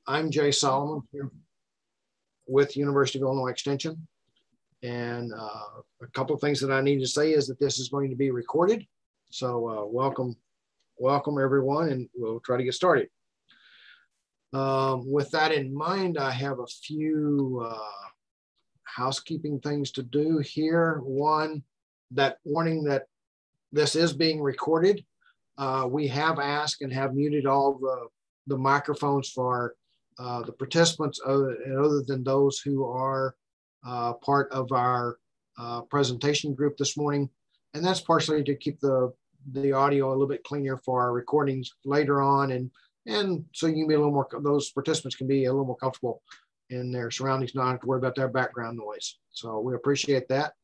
I'm Jay Solomon here with University of Illinois Extension. And a couple of things that I need to say is that this is going to be recorded. So welcome everyone, and we'll try to get started. With that in mind, I have a few housekeeping things to do here. One, that warning that this is being recorded. We have asked and have muted all the microphones for the participants other than those who are part of our presentation group this morning. And that's partially to keep the audio a little bit cleaner for our recordings later on. And so you can be a little more, those participants can be a little more comfortable in their surroundings, not have to worry about their background noise. So we appreciate that.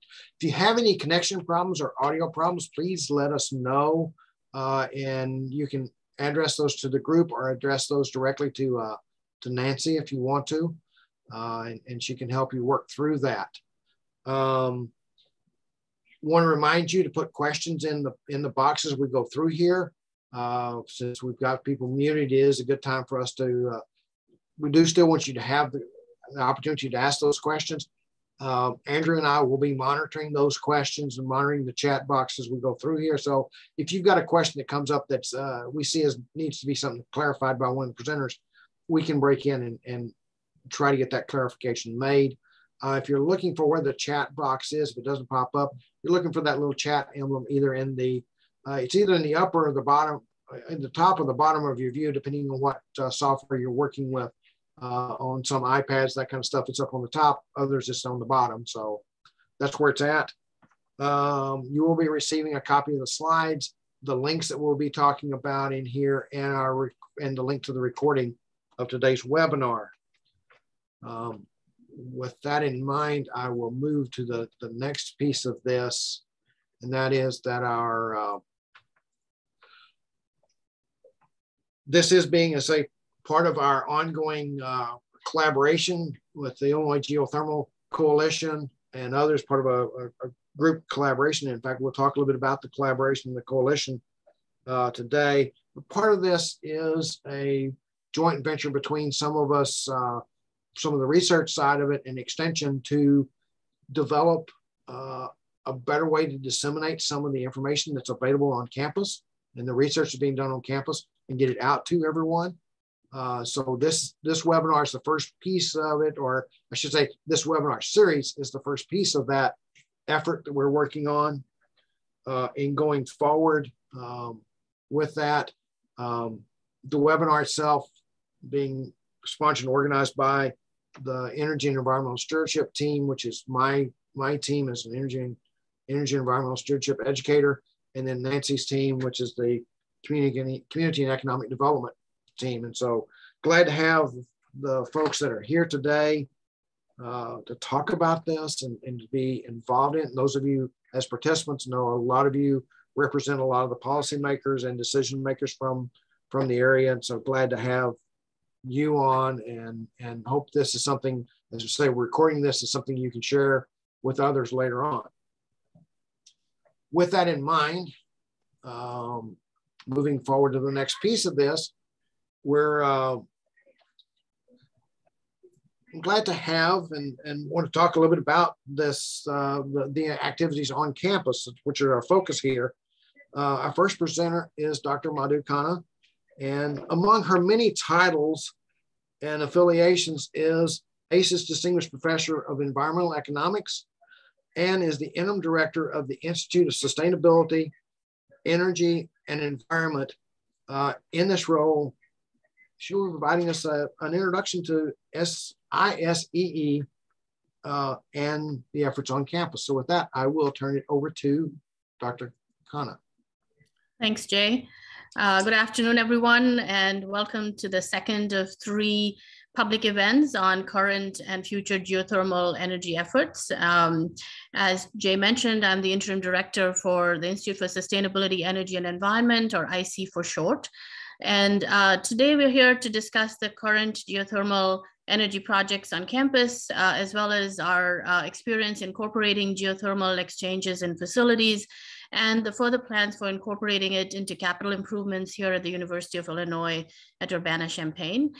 If you have any connection problems or audio problems, please let us know. And you can address those to the group or address those directly to Nancy if you want to, and she can help you work through that. Want to remind you to put questions in the boxes we go through here. Since we've got people muted, it is a good time for us to, we do still want you to have the opportunity to ask those questions. Andrew and I will be monitoring those questions and monitoring the chat box as we go through here. So if you've got a question that comes up that's we see as needs to be something clarified by one of the presenters, we can break in and try to get that clarification made. If you're looking for where the chat box is, if it doesn't pop up, you're looking for that little chat emblem either in the, it's either in the upper or the bottom, in the top or the bottom of your view, depending on what software you're working with. On some iPads, that kind of stuff, it's up on the top, others it's on the bottom. So that's where it's at. You will be receiving a copy of the slides, the links that we'll be talking about in here, and the link to the recording of today's webinar. With that in mind, I will move to the next piece of this, and that is that our, this is being, as a part of our ongoing collaboration with the Illinois Geothermal Coalition and others, part of a group collaboration. In fact, we'll talk a little bit about the collaboration and the coalition today. But part of this is a joint venture between some of us, some of the research side of it and extension, to develop a better way to disseminate some of the information that's available on campus and the research is being done on campus and get it out to everyone. So this webinar is the first piece of it, or I should say this webinar series is the first piece of that effort that we're working on in going forward with that. The webinar itself being sponsored and organized by the Energy and Environmental Stewardship team, which is my team as an energy and environmental stewardship educator, and then Nancy's team, which is the community and economic development team. And so glad to have the folks that are here today to talk about this and to be involved in it. And those of you as participants know a lot of you represent a lot of the policymakers and decision makers from the area. And so glad to have you on, and hope this is something, as I say, we're recording this is something you can share with others later on. With that in mind, moving forward to the next piece of this, we're glad to have and want to talk a little bit about this, the activities on campus, which are our focus here. Our first presenter is Dr. Madhu Khanna, and among her many titles and affiliations is ACES Distinguished Professor of Environmental Economics and is the Interim Director of the Institute of Sustainability, Energy, and Environment. In this role, she will be providing us an introduction to ISEE and the efforts on campus. So with that, I will turn it over to Dr. Khanna. Thanks, Jay. Good afternoon, everyone, and welcome to the second of 3 public events on current and future geothermal energy efforts. As Jay mentioned, I'm the Interim Director for the Institute for Sustainability, Energy, and Environment, or IC for short. And today we're here to discuss the current geothermal energy projects on campus, as well as our experience incorporating geothermal exchanges in facilities, and the further plans for incorporating it into capital improvements here at the University of Illinois at Urbana-Champaign.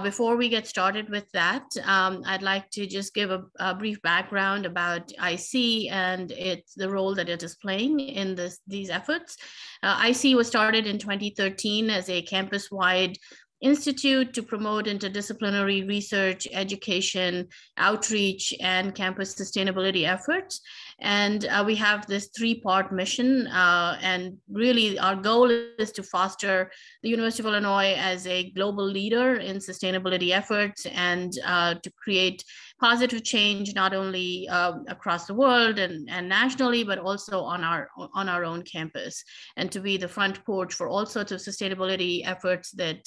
Before we get started with that, I'd like to just give a brief background about IC and the role that it is playing in these efforts. IC was started in 2013 as a campus-wide institute to promote interdisciplinary research, education, outreach, and campus sustainability efforts. And we have this three-part mission, and really our goal is to foster the University of Illinois as a global leader in sustainability efforts and to create positive change not only across the world and nationally, but also on our own campus, and to be the front porch for all sorts of sustainability efforts that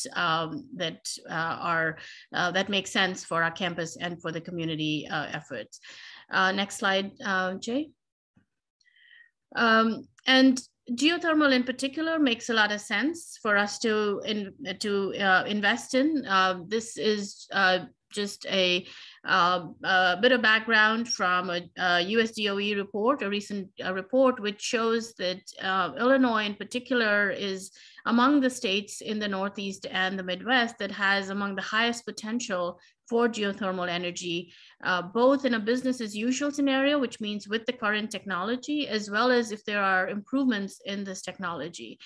make sense for our campus and for the community efforts. Next slide, Jay. And geothermal in particular makes a lot of sense for us to invest in. This is just a bit of background from a US DOE report, a recent report, which shows that Illinois in particular is among the states in the Northeast and the Midwest that has among the highest potential for geothermal energy, both in a business as usual scenario, which means with the current technology, as well as if there are improvements in this technology.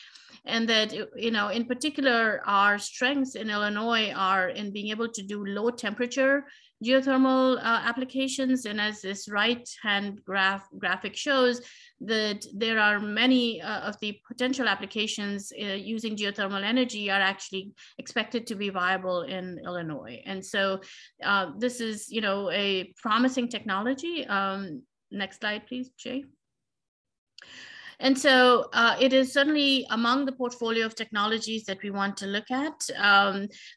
And that, you know, in particular, our strengths in Illinois are in being able to do low temperature geothermal applications. And as this right-hand graphic shows, that there are many of the potential applications using geothermal energy are actually expected to be viable in Illinois. And so this is, you know, a promising technology. Next slide, please, Jay. And so it is certainly among the portfolio of technologies that we want to look at.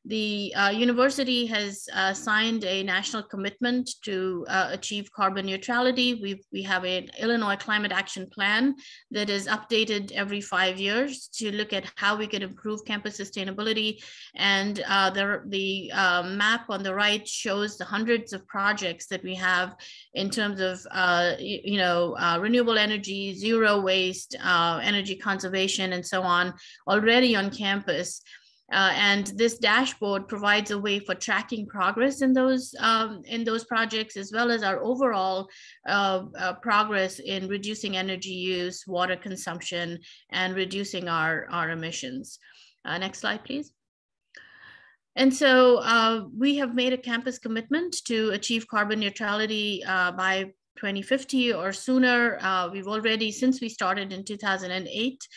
The university has signed a national commitment to achieve carbon neutrality. We have an Illinois Climate Action Plan that is updated every 5 years to look at how we can improve campus sustainability. And the map on the right shows the hundreds of projects that we have in terms of renewable energy, zero waste, energy conservation, and so on, already on campus. And this dashboard provides a way for tracking progress in those projects, as well as our overall progress in reducing energy use, water consumption, and reducing our emissions. Next slide, please. And so we have made a campus commitment to achieve carbon neutrality by 2050 or sooner. We've already, since we started in 2008,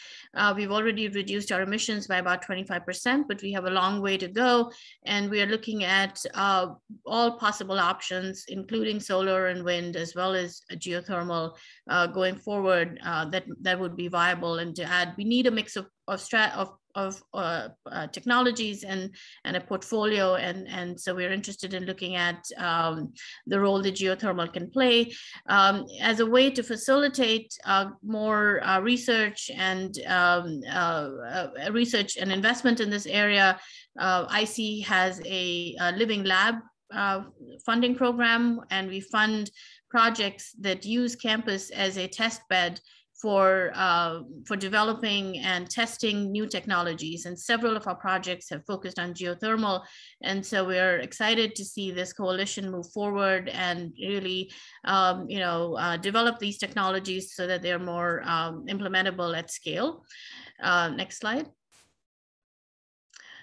we've already reduced our emissions by about 25%, but we have a long way to go. And we are looking at all possible options, including solar and wind, as well as geothermal going forward that would be viable. And to add, we need a mix of technologies and a portfolio, and so we're interested in looking at the role that geothermal can play as a way to facilitate more research and investment in this area. IC has a living lab funding program, and we fund projects that use campus as a test bed for developing and testing new technologies. And several of our projects have focused on geothermal. And so we're excited to see this coalition move forward and really develop these technologies so that they're more implementable at scale. Next slide.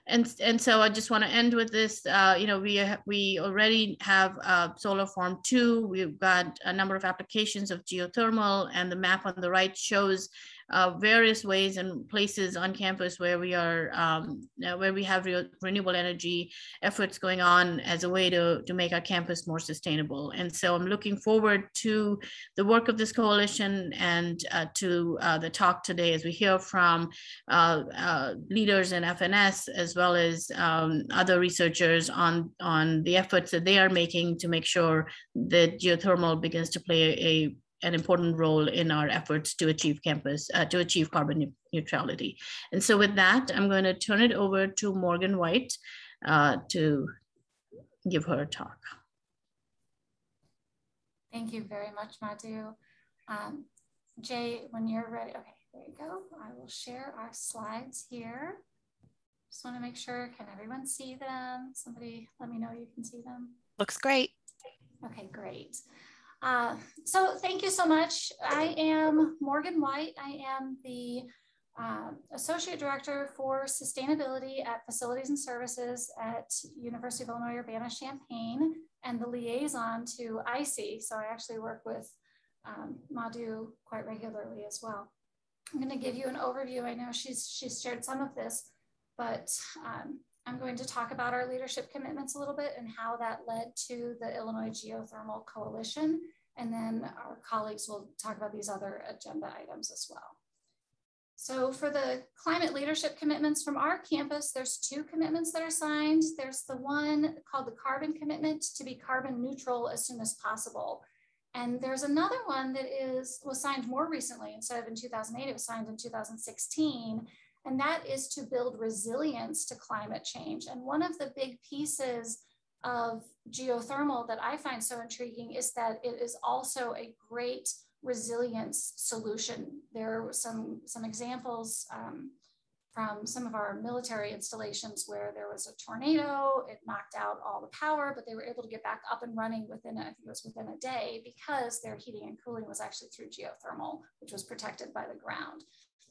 And so I just want to end with this. We already have Solar Farm 2. We've got a number of applications of geothermal, and the map on the right shows various ways and places on campus where we are, where we have renewable energy efforts going on as a way to make our campus more sustainable. And so I'm looking forward to the work of this coalition and to the talk today as we hear from leaders in FNS as well as other researchers on the efforts that they are making to make sure that geothermal begins to play an important role in our efforts to achieve carbon neutrality. And so with that, I'm going to turn it over to Morgan White to give her a talk. Thank you very much, Madhu. Jay, when you're ready. Okay, there you go. I will share our slides here. Just want to make sure, can everyone see them? Somebody let me know you can see them. Looks great. Okay, great. So thank you so much. I am Morgan White. I am the Associate Director for Sustainability at Facilities and Services at University of Illinois Urbana-Champaign and the liaison to IC. So I actually work with Madhu quite regularly as well. I'm going to give you an overview. I know she's shared some of this, but I'm going to talk about our leadership commitments a little bit and how that led to the Illinois Geothermal Coalition. And then our colleagues will talk about these other agenda items as well. So for the climate leadership commitments from our campus, there's 2 commitments that are signed. There's the one called the carbon commitment to be carbon neutral as soon as possible. And there's another one that was signed more recently. Instead of in 2008, it was signed in 2016. And that is to build resilience to climate change. And one of the big pieces of geothermal that I find so intriguing is that it is also a great resilience solution. There were some examples from some of our military installations where there was a tornado, it knocked out all the power, but they were able to get back up and running within, I think it was within a day, because their heating and cooling was actually through geothermal, which was protected by the ground.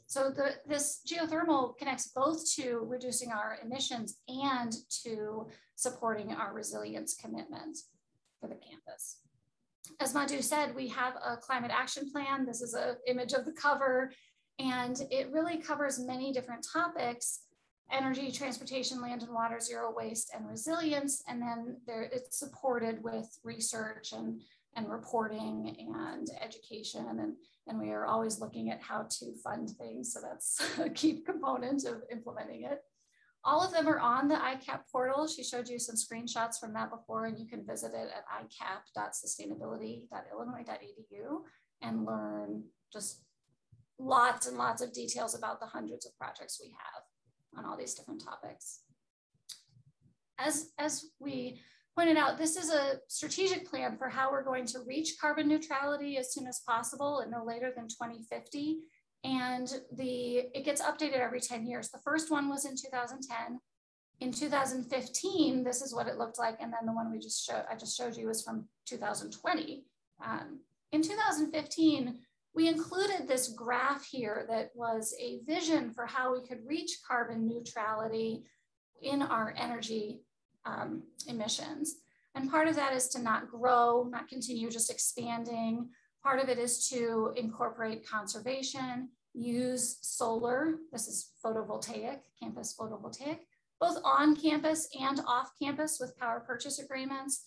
So this geothermal connects both to reducing our emissions and to supporting our resilience commitments for the campus. As Madhu said, we have a climate action plan. This is an image of the cover, and it really covers many different topics: energy, transportation, land and water, zero waste, and resilience. And then it's supported with research and reporting and education. And we are always looking at how to fund things. So that's a key component of implementing it. All of them are on the ICAP portal. She showed you some screenshots from that before, and you can visit it at icap.sustainability.illinois.edu and learn just lots and lots of details about the hundreds of projects we have on all these different topics. As we pointed out, this is a strategic plan for how we're going to reach carbon neutrality as soon as possible and no later than 2050. And it gets updated every 10 years. The first one was in 2010. In 2015, this is what it looked like. And then the one I just showed you was from 2020. In 2015, we included this graph here that was a vision for how we could reach carbon neutrality in our energy emissions. And part of that is to not grow, not continue just expanding. Part of it is to incorporate conservation, use solar. This is photovoltaic, campus photovoltaic, both on campus and off campus with power purchase agreements.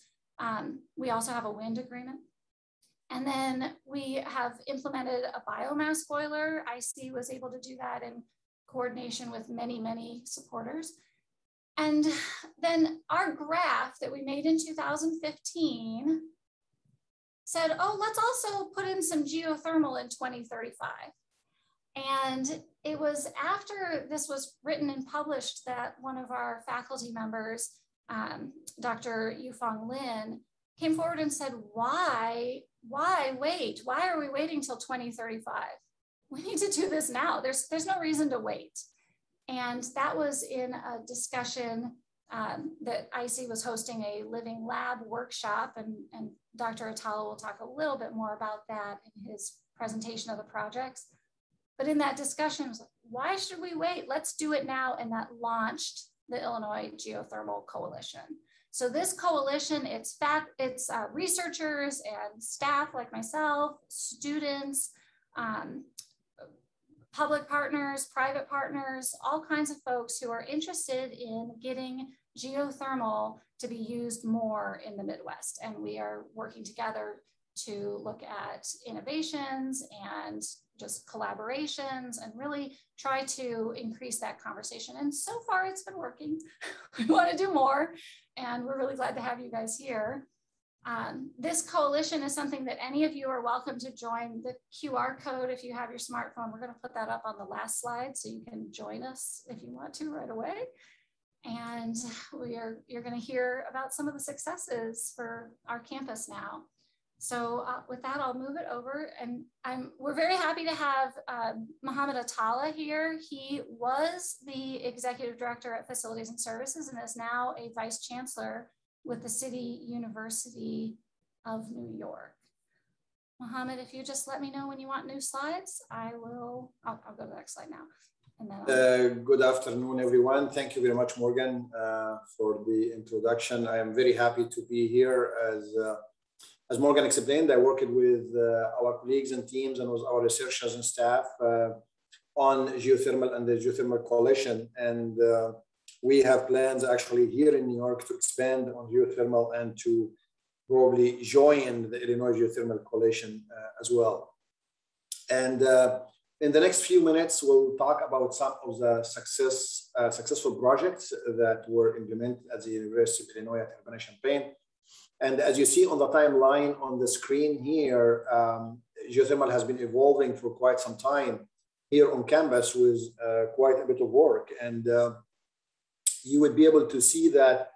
We also have a wind agreement. And then we have implemented a biomass boiler. IC was able to do that in coordination with many, many supporters. And then our graph that we made in 2015 said, oh, let's also put in some geothermal in 2035. And it was after this was written and published that one of our faculty members, Dr. Yufeng Lin, came forward and said, why wait? Why are we waiting till 2035? We need to do this now. There's no reason to wait. And that was in a discussion that IC was hosting a living lab workshop, and Dr. Attalla will talk a little bit more about that in his presentation of the projects. But in that discussion, it was like, why should we wait? Let's do it now. And that launched the Illinois Geothermal Coalition. So this coalition, it's researchers and staff like myself, students, public partners, private partners, all kinds of folks who are interested in getting geothermal to be used more in the Midwest. And we are working together to look at innovations and just collaborations and really try to increase that conversation. And so far it's been working. We want to do more, and we're really glad to have you guys here. This coalition is something that any of you are welcome to join. The QR code, if you have your smartphone, we're going to put that up on the last slide so you can join us if you want to right away. And you're going to hear about some of the successes for our campus now. So with that, I'll move it over, and we're very happy to have Mohamed Attalla here. He was the Executive Director at Facilities and Services and is now a Vice Chancellor with the University of New York. Mohamed, if you just let me know when you want new slides, I'll go to the next slide now. And then good afternoon, everyone. Thank you very much, Morgan, for the introduction. I am very happy to be here. As Morgan explained, I worked with our colleagues and teams and with our researchers and staff on geothermal and the geothermal coalition. And we have plans actually here in New York to expand on geothermal and to probably join the Illinois Geothermal Coalition as well. And in the next few minutes, we'll talk about some of the successful projects that were implemented at the University of Illinois Urbana-Champaign. And as you see on the timeline on the screen here, geothermal has been evolving for quite some time here on campus with quite a bit of work. And you would be able to see that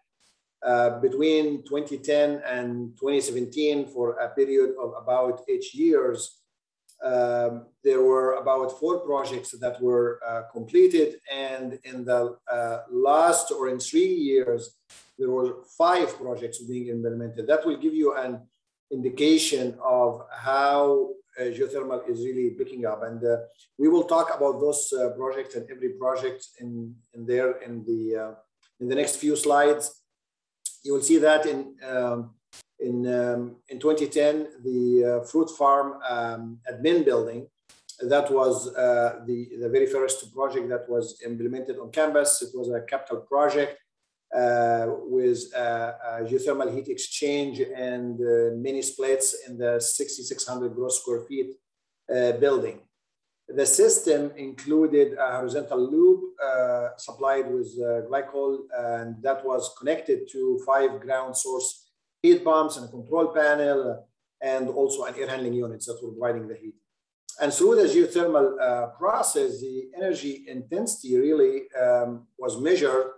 between 2010 and 2017, for a period of about 8 years, there were about 4 projects that were completed. And in the last, or in 3 years, there were 5 projects being implemented. That will give you an indication of how geothermal is really picking up. And we will talk about those projects and every project in the next few slides. You will see that in 2010, the fruit farm admin building, that was the very first project that was implemented on campus. It was a capital project with geothermal heat exchange and mini splits in the 6,600 gross square feet building. The system included a horizontal loop supplied with glycol, and that was connected to 5 ground source heat pumps and a control panel, and also an air handling units that were providing the heat. And through the geothermal process, the energy intensity really was measured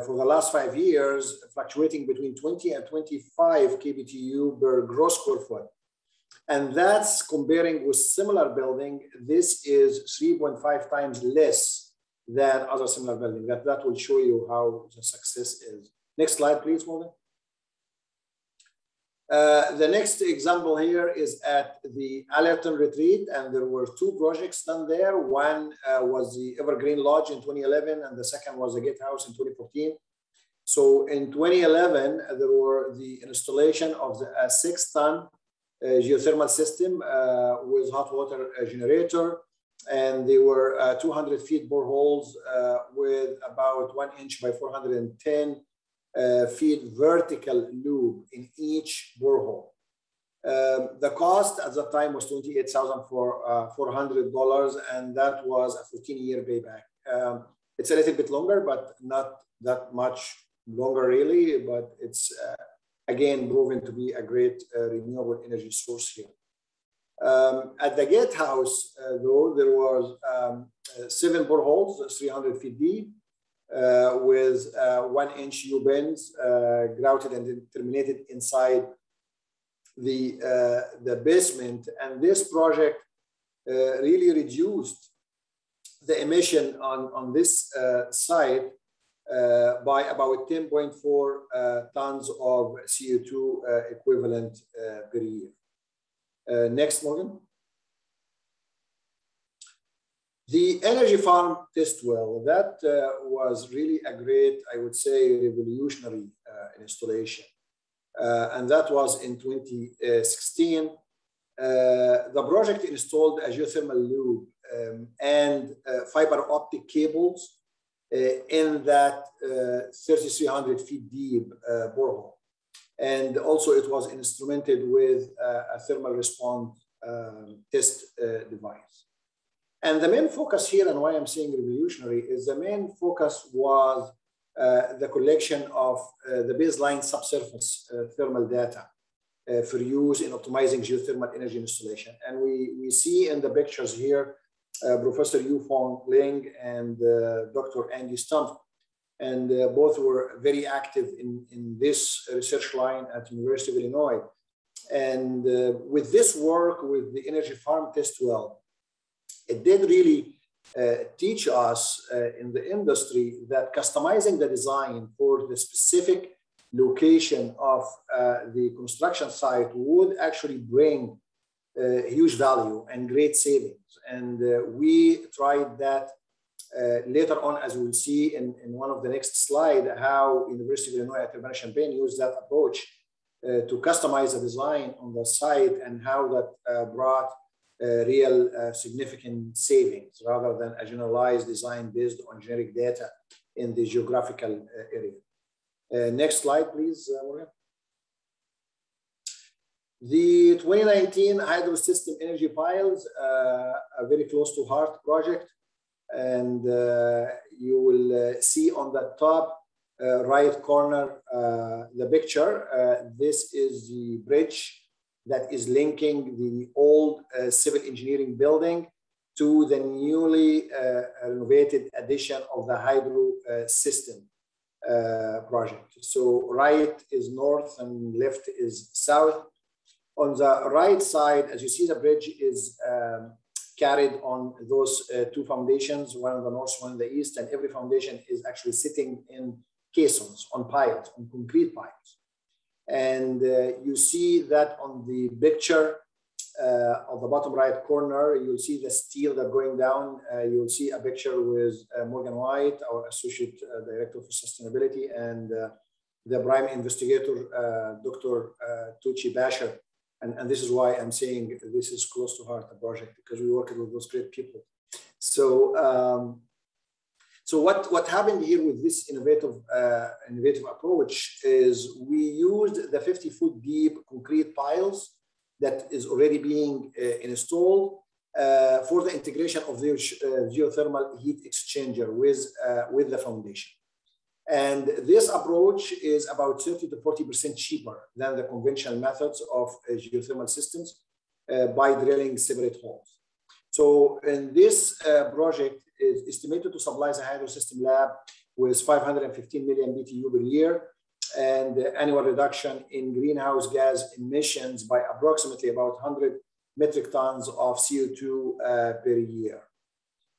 for the last 5 years, fluctuating between 20 and 25 kBTU per gross square foot. And that's comparing with similar building. This is 3.5 times less than other similar building. That will show you how the success is. Next slide, please, Morgan. The next example here is at the Allerton Retreat, and there were 2 projects done there. One was the Evergreen Lodge in 2011, and the second was the Gatehouse in 2014. So in 2011, there were the installation of the 6-ton geothermal system with hot water generator, and they were 200 feet boreholes with about 1 inch by 410 feet vertical loop in each borehole. The cost at the time was $28,400, and that was a 14-year payback. It's a little bit longer, but not that much longer really, but it's again proven to be a great renewable energy source here. At the Gatehouse, though, there was 7 boreholes, 300 feet deep, with 1 inch U-bends grouted and terminated inside the basement. And this project really reduced the emission on this site by about 10.4 tons of CO2 equivalent per year. Next, Morgan. The energy farm test well, that was really a great, I would say, revolutionary installation. And that was in 2016. The project installed a geothermal loop and fiber optic cables in that 3,300 feet deep borehole. And also it was instrumented with a thermal response test device. And the main focus here, and why I'm saying revolutionary, is the main focus was the collection of the baseline subsurface thermal data for use in optimizing geothermal energy installation. And we see in the pictures here, Professor Yu-Fong Ling and Dr. Andy Stumpf, and both were very active in this research line at University of Illinois. And with this work with the energy farm test well, it did really teach us in the industry that customizing the design for the specific location of the construction site would actually bring huge value and great savings. And we tried that later on, as we'll see in one of the next slide, how University of Illinois Urbana-Champaign used that approach to customize the design on the site, and how that brought real significant savings rather than a generalized design based on generic data in the geographical area. Next slide, please, Mohamed. The 2019 Hydro System Energy Piles, a very close to heart project. And you will see on the top right corner the picture. This is the bridge that is linking the old civil engineering building to the newly renovated addition of the hydro system project. So right is north and left is south. On the right side, as you see, the bridge is carried on those two foundations, one in the north, one in the east, and every foundation is actually sitting in caissons, on piles, on concrete piles. And you see that on the picture of the bottom right corner, you'll see the steel that going down. You'll see a picture with Morgan White, our Associate Director for Sustainability, and the prime investigator, Dr. Tucci Basher. And this is why I'm saying this is close to heart, the project, because we work with those great people. So, so what happened here with this innovative approach is we used the 50-foot deep concrete piles that is already being installed for the integration of the geothermal heat exchanger with the foundation. And this approach is about 30 to 40% cheaper than the conventional methods of geothermal systems by drilling separate holes. So in this project is estimated to supply the hydro system lab with 515 million BTU per year and annual reduction in greenhouse gas emissions by approximately about 100 metric tons of CO2 per year.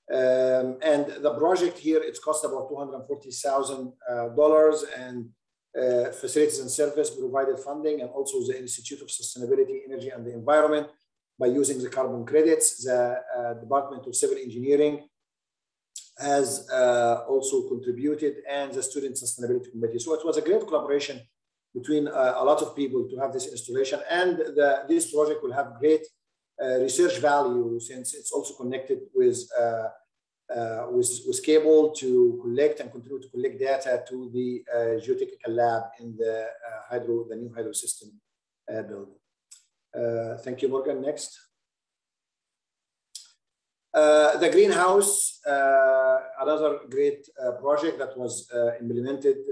And the project here, it's cost about $240,000, and facilities and service provided funding, and also the Institute of Sustainability, Energy and the Environment by using the carbon credits. The Department of Civil Engineering has also contributed, and the Student Sustainability Committee. So it was a great collaboration between a lot of people to have this installation, and this project will have great research value since it's also connected with cable to collect and continue to collect data to the geotechnical lab in the new hydro system building. Thank you, Morgan. Next. The greenhouse, another great project that was implemented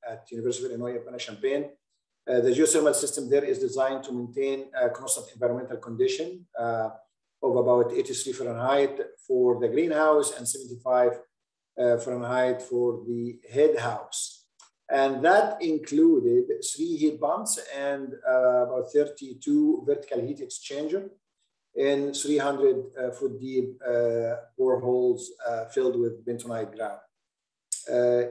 at University of Illinois Urbana-Champaign. The geothermal system there is designed to maintain a constant environmental condition of about 83 Fahrenheit for the greenhouse and 75 Fahrenheit for the head house. And that included 3 heat pumps and about 32 vertical heat exchanger in 300-foot deep boreholes filled with bentonite ground.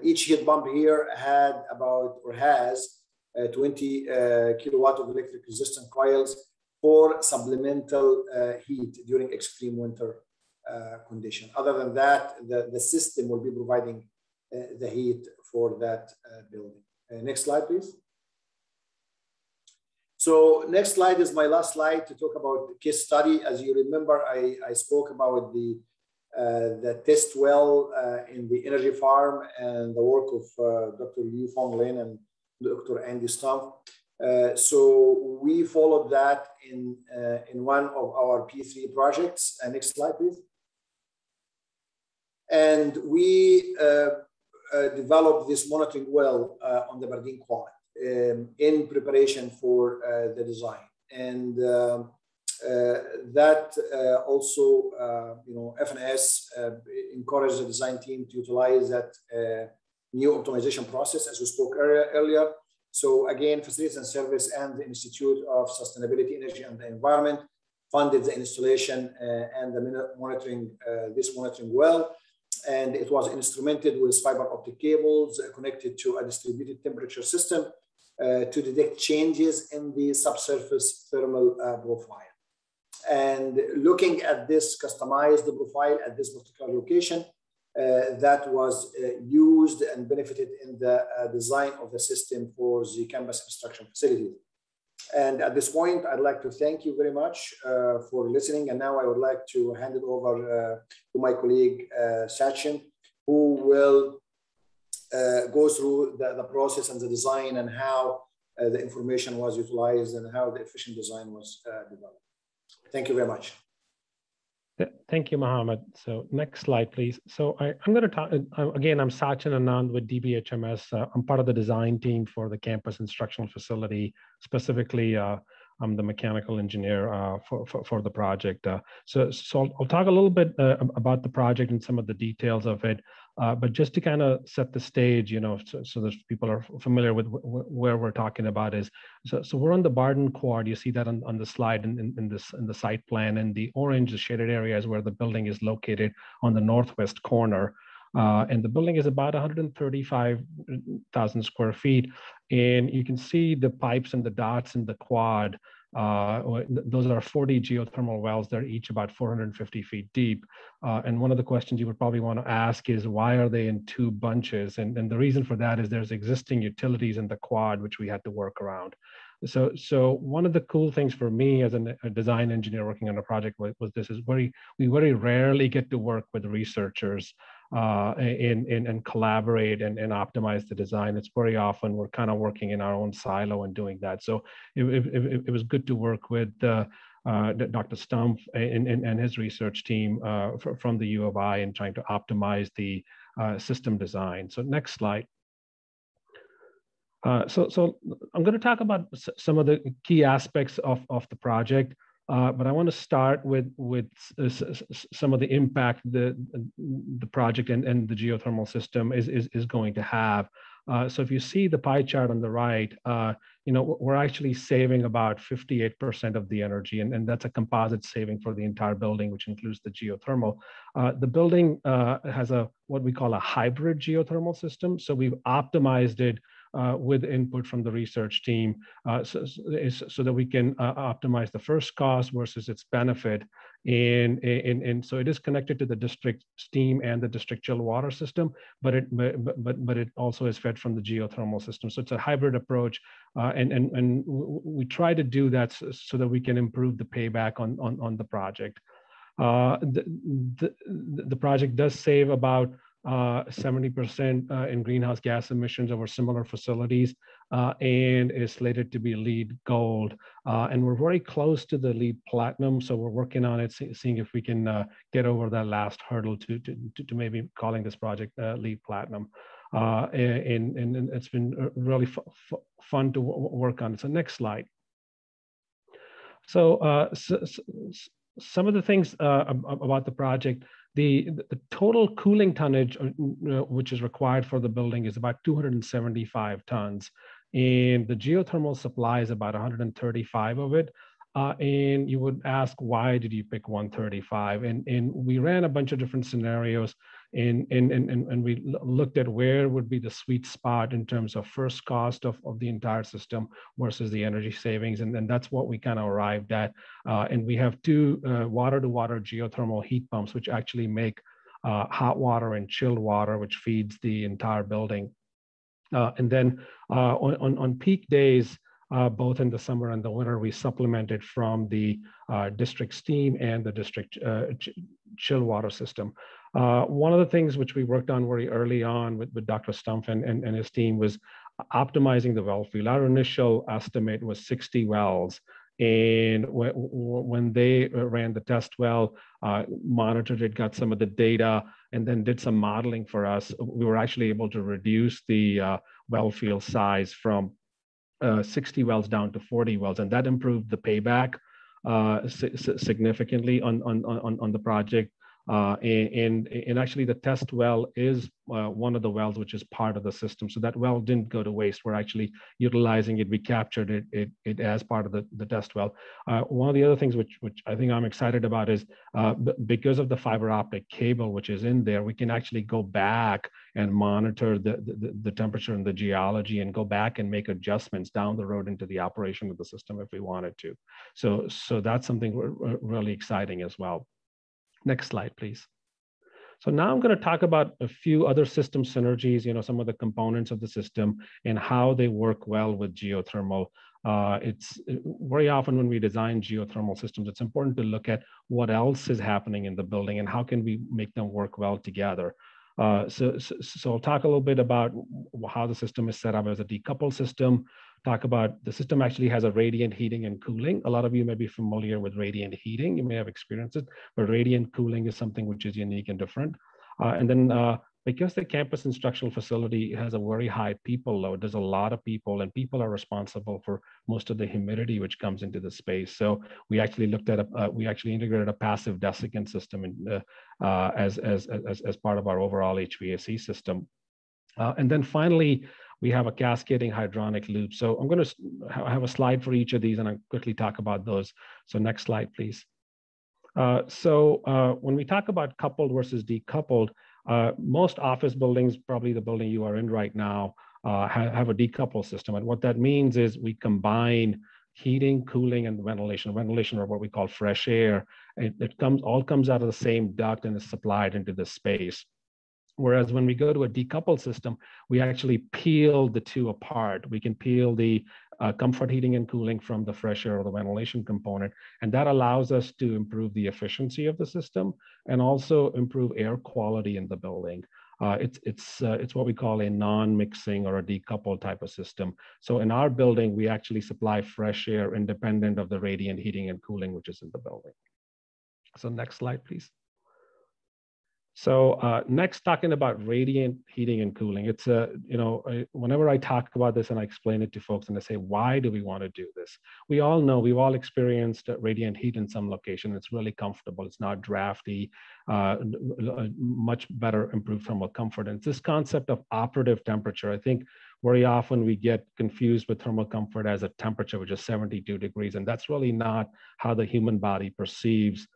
Each heat pump here had about, or has 20 kilowatt of electric resistant coils for supplemental heat during extreme winter condition. Other than that, the system will be providing the heat for that building. Next slide, please. So next slide is my last slide to talk about the case study. As you remember, I spoke about the test well in the energy farm and the work of Dr. Liu Fong Lin and Dr. Andy Stumpf. So we followed that in one of our P3 projects. Next slide, please. And we developed this monitoring well on the Bardeen Quad in preparation for the design. And that also, FNS encouraged the design team to utilize that new optimization process, as we spoke earlier, So again, Facilities and Service and the Institute of Sustainability, Energy and the Environment funded the installation and the monitoring, this monitoring well. And it was instrumented with fiber optic cables connected to a distributed temperature system to detect changes in the subsurface thermal profile. And looking at this customized profile at this particular location, that was used and benefited in the design of the system for the campus instruction facility. And at this point, I'd like to thank you very much for listening. And now I would like to hand it over to my colleague, Sachin, who will go through the process and the design and how the information was utilized and how the efficient design was developed. Thank you very much. Thank you, Mohamed. So next slide, please. So I'm going to talk, again, I'm Sachin Anand with dbHMS. I'm part of the design team for the campus instructional facility. Specifically, I'm the mechanical engineer for the project. So I'll talk a little bit about the project and some of the details of it. But just to kind of set the stage, you know, so that people are familiar with where we're talking about is, so we're on the Barden Quad. You see that on the slide in the site plan, and the orange, the shaded area is where the building is located on the northwest corner. And the building is about 135,000 square feet. And you can see the pipes and the dots in the quad. Those are 40 geothermal wells. They're each about 450 feet deep. And one of the questions you would probably want to ask is, why are they in two bunches? And the reason for that is there's existing utilities in the quad, which we had to work around. So one of the cool things for me as a design engineer working on a project was this is we very rarely get to work with researchers and collaborate and optimize the design. It's very often we're kind of working in our own silo and doing that. So it was good to work with Dr. Stumpf and his research team from the U of I in trying to optimize the system design. So next slide. So I'm going to talk about some of the key aspects of the project, but I want to start with some of the impact the project and the geothermal system is going to have. So if you see the pie chart on the right, you know, we're actually saving about 58% of the energy, and that's a composite saving for the entire building, which includes the geothermal. The building has what we call a hybrid geothermal system. So we've optimized it with input from the research team so that we can optimize the first cost versus its benefit. And so it is connected to the district steam and the district chilled water system, but it also is fed from the geothermal system. So it's a hybrid approach, and we try to do that so that we can improve the payback on the project. The project does save about 70% in greenhouse gas emissions over similar facilities, and is slated to be LEED Gold. And we're very close to the LEED Platinum, so we're working on it, seeing if we can get over that last hurdle to maybe calling this project LEED Platinum. And it's been really fun to work on it. So next slide. So some of the things about the project. The total cooling tonnage, which is required for the building, is about 275 tons. And the geothermal supply is about 135 of it. And you would ask, why did you pick 135? And we ran a bunch of different scenarios, and we looked at where would be the sweet spot in terms of first cost of the entire system versus the energy savings. And then that's what we kind of arrived at. And we have two water-to-water geothermal heat pumps, which actually make hot water and chilled water, which feeds the entire building. And then on peak days, both in the summer and the winter, we supplemented from the district steam and the district chill water system. One of the things which we worked on very early on with Dr. Stumpf and his team was optimizing the well field. Our initial estimate was 60 wells. And when they ran the test well, monitored it, got some of the data, and then did some modeling for us, we were actually able to reduce the well field size from 60 wells down to 40 wells, and that improved the payback significantly on the project. And actually the test well is one of the wells which is part of the system. So that well didn't go to waste. We're actually utilizing it. We captured it as part of the test well. One of the other things which I think I'm excited about is because of the fiber optic cable which is in there, we can actually go back and monitor the temperature and the geology and go back and make adjustments down the road into the operation of the system if we wanted to. So that's something really exciting as well. Next slide, please. So now I'm going to talk about a few other system synergies, some of the components of the system and how they work well with geothermal. It's very often when we design geothermal systems, it's important to look at what else is happening in the building and how can we make them work well together. So I'll talk a little bit about how the system is set up as a decoupled system. Talk about the system actually has a radiant heating and cooling. A lot of you may be familiar with radiant heating. You may have experienced it, but radiant cooling is something which is unique and different. And then because the campus instructional facility has a very high people load, there's a lot of people and people are responsible for most of the humidity which comes into the space. So we actually looked at we actually integrated a passive desiccant system in, as part of our overall HVAC system. And then finally, we have a cascading hydronic loop. So I'm going to have a slide for each of these and I'll quickly talk about those. So next slide, please. When we talk about coupled versus decoupled, most office buildings, probably the building you are in right now, have a decoupled system. And what that means is we combine heating, cooling, and ventilation. Ventilation, or what we call fresh air. It all comes out of the same duct and is supplied into the space. Whereas when we go to a decoupled system, we actually peel the two apart. We can peel the comfort heating and cooling from the fresh air or the ventilation component. And that allows us to improve the efficiency of the system and also improve air quality in the building. It's what we call a non-mixing or a decoupled type of system. So in our building, we actually supply fresh air independent of the radiant heating and cooling, which is in the building. So next slide, please. So next, talking about radiant heating and cooling. It's whenever I talk about this and I explain it to folks and I say, why do we want to do this? We all know, we've all experienced radiant heat in some location. It's really comfortable. It's not drafty, much better improved thermal comfort. And it's this concept of operative temperature. I think very often we get confused with thermal comfort as a temperature, which is 72 degrees. And that's really not how the human body perceives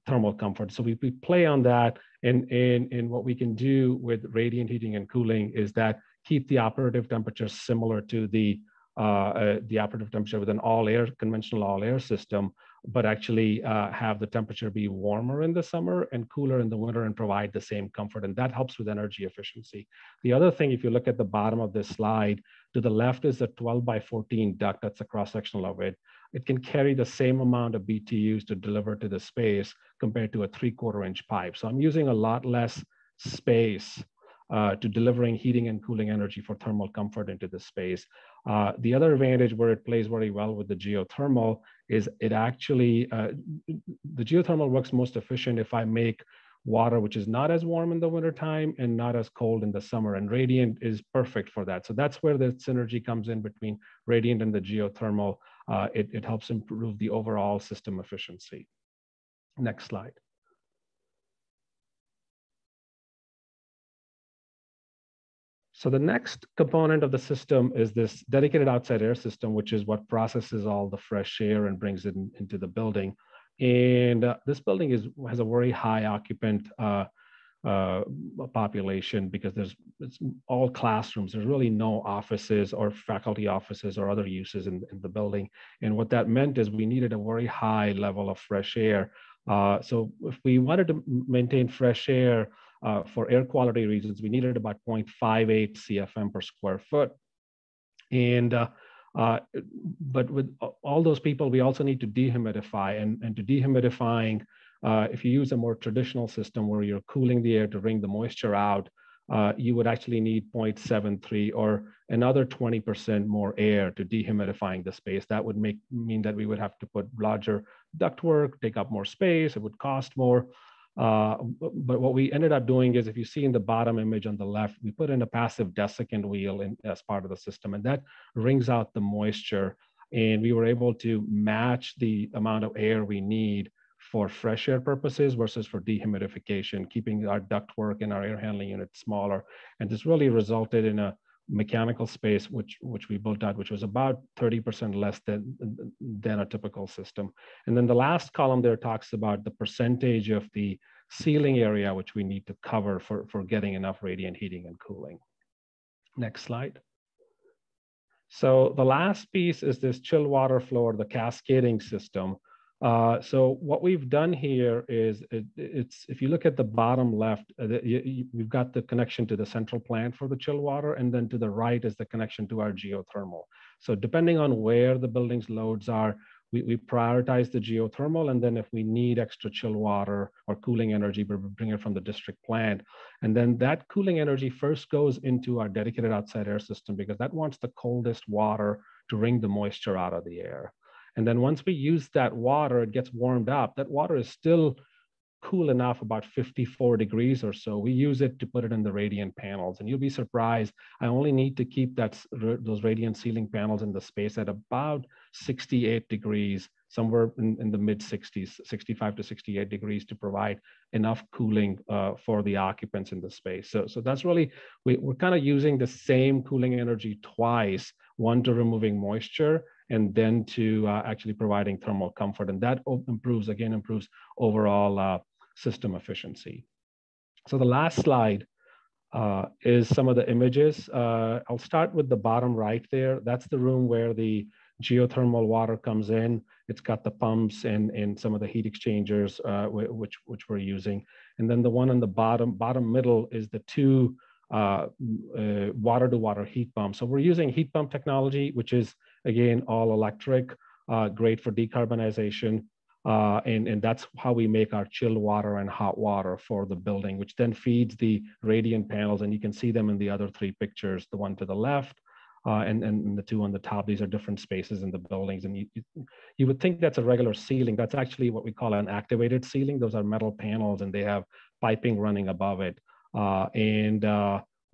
thermal comfort. So we play on that, and what we can do with radiant heating and cooling is that keep the operative temperature similar to the operative temperature with an conventional all air system, but actually have the temperature be warmer in the summer and cooler in the winter and provide the same comfort. And that helps with energy efficiency. The other thing, if you look at the bottom of this slide, to the left is a 12 by 14 duct. That's a cross-sectional of it. It can carry the same amount of BTUs to deliver to the space compared to a 3/4 inch pipe. So I'm using a lot less space to delivering heating and cooling energy for thermal comfort into the space. The other advantage where it plays very well with the geothermal is it actually, the geothermal works most efficient if I make water which is not as warm in the wintertime and not as cold in the summer, and radiant is perfect for that. So that's where the synergy comes in between radiant and the geothermal. It helps improve the overall system efficiency. Next slide. So the next component of the system is this dedicated outside air system, which is what processes all the fresh air and brings it into the building. And this building has a very high occupant population because it's all classrooms. There's really no offices or faculty offices or other uses in the building. And what that meant is we needed a very high level of fresh air. So if we wanted to maintain fresh air for air quality reasons, we needed about 0.58 CFM per square foot. And but with all those people, we also need to dehumidify. And to dehumidifying, if you use a more traditional system where you're cooling the air to wring the moisture out, you would actually need 0.73 or another 20% more air to dehumidifying the space. That would mean that we would have to put larger ductwork, take up more space, it would cost more. But what we ended up doing is, if you see in the bottom image on the left, we put in a passive desiccant wheel as part of the system, and that wrings out the moisture. And we were able to match the amount of air we need for fresh air purposes versus for dehumidification, keeping our ductwork and our air handling units smaller. And this really resulted in a mechanical space, which we built out, which was about 30% less than a typical system. And then the last column there talks about the percentage of the ceiling area, which we need to cover for getting enough radiant heating and cooling. Next slide. So the last piece is this chill water flow, or the cascading system. So what we've done here is, if you look at the bottom left, we've got the connection to the central plant for the chill water, and then to the right is the connection to our geothermal. So depending on where the building's loads are, we prioritize the geothermal, and then if we need extra chill water or cooling energy, we bring it from the district plant. And then that cooling energy first goes into our dedicated outside air system, because that wants the coldest water to wring the moisture out of the air. And then once we use that water, it gets warmed up. That water is still cool enough, about 54 degrees or so. We use it to put it in the radiant panels. And you'll be surprised, I only need to keep those radiant ceiling panels in the space at about 68 degrees, somewhere in the mid 60s, 65 to 68 degrees, to provide enough cooling for the occupants in the space. So that's really, we're kind of using the same cooling energy twice, one to removing moisture, and then to actually providing thermal comfort. And that improves overall system efficiency. So the last slide is some of the images. I'll start with the bottom right there. That's the room where the geothermal water comes in. It's got the pumps and some of the heat exchangers, which we're using. And then the one on the bottom middle is the two water-to-water heat pumps. So we're using heat pump technology, which is, again, all electric, great for decarbonization. And that's how we make our chilled water and hot water for the building, which then feeds the radiant panels. And you can see them in the other three pictures, the one to the left and the two on the top. These are different spaces in the buildings. And you would think that's a regular ceiling. That's actually what we call an activated ceiling. Those are metal panels, and they have piping running above it.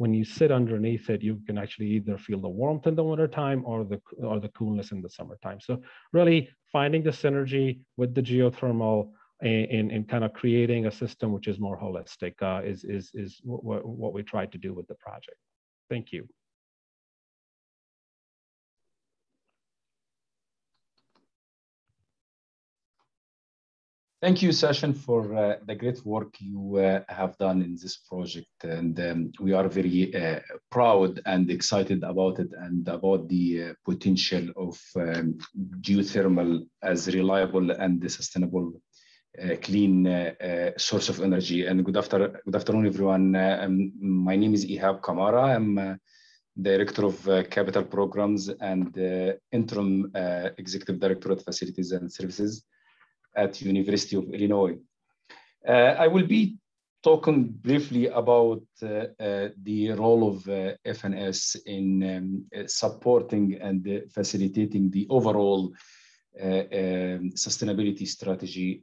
When you sit underneath it, you can actually either feel the warmth in the wintertime or the coolness in the summertime. So really finding the synergy with the geothermal and kind of creating a system which is more holistic is what we tried to do with the project. Thank you. Thank you, Sachin, for the great work you have done in this project. And we are very proud and excited about it, and about the potential of geothermal as reliable and sustainable, clean source of energy. And good afternoon, everyone. My name is Ehab Kamarah. I'm Director of Capital Programs and Interim Executive Director at Facilities and Services at University of Illinois. I will be talking briefly about the role of FNS in supporting and facilitating the overall sustainability strategy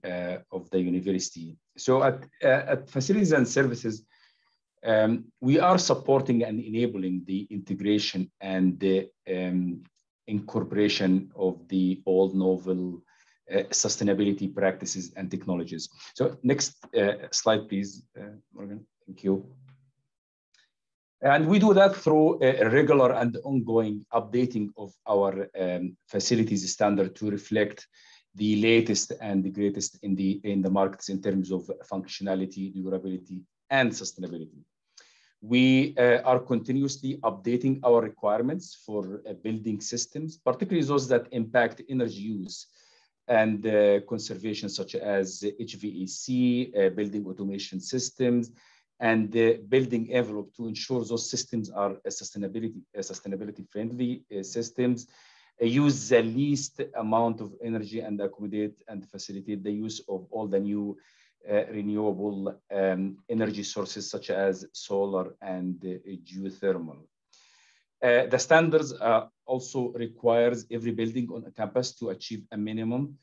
of the university. So at Facilities and Services, we are supporting and enabling the integration and the incorporation of the old novel sustainability practices and technologies. So next slide, please, Morgan. Thank you. And we do that through a regular and ongoing updating of our facilities standard to reflect the latest and the greatest in the markets in terms of functionality, durability, and sustainability. We are continuously updating our requirements for building systems, particularly those that impact energy use and conservation, such as HVAC, building automation systems, and building envelope, to ensure those systems are sustainability friendly systems, use the least amount of energy, and accommodate and facilitate the use of all the new renewable energy sources, such as solar and geothermal. The standards also requires every building on a campus to achieve a minimum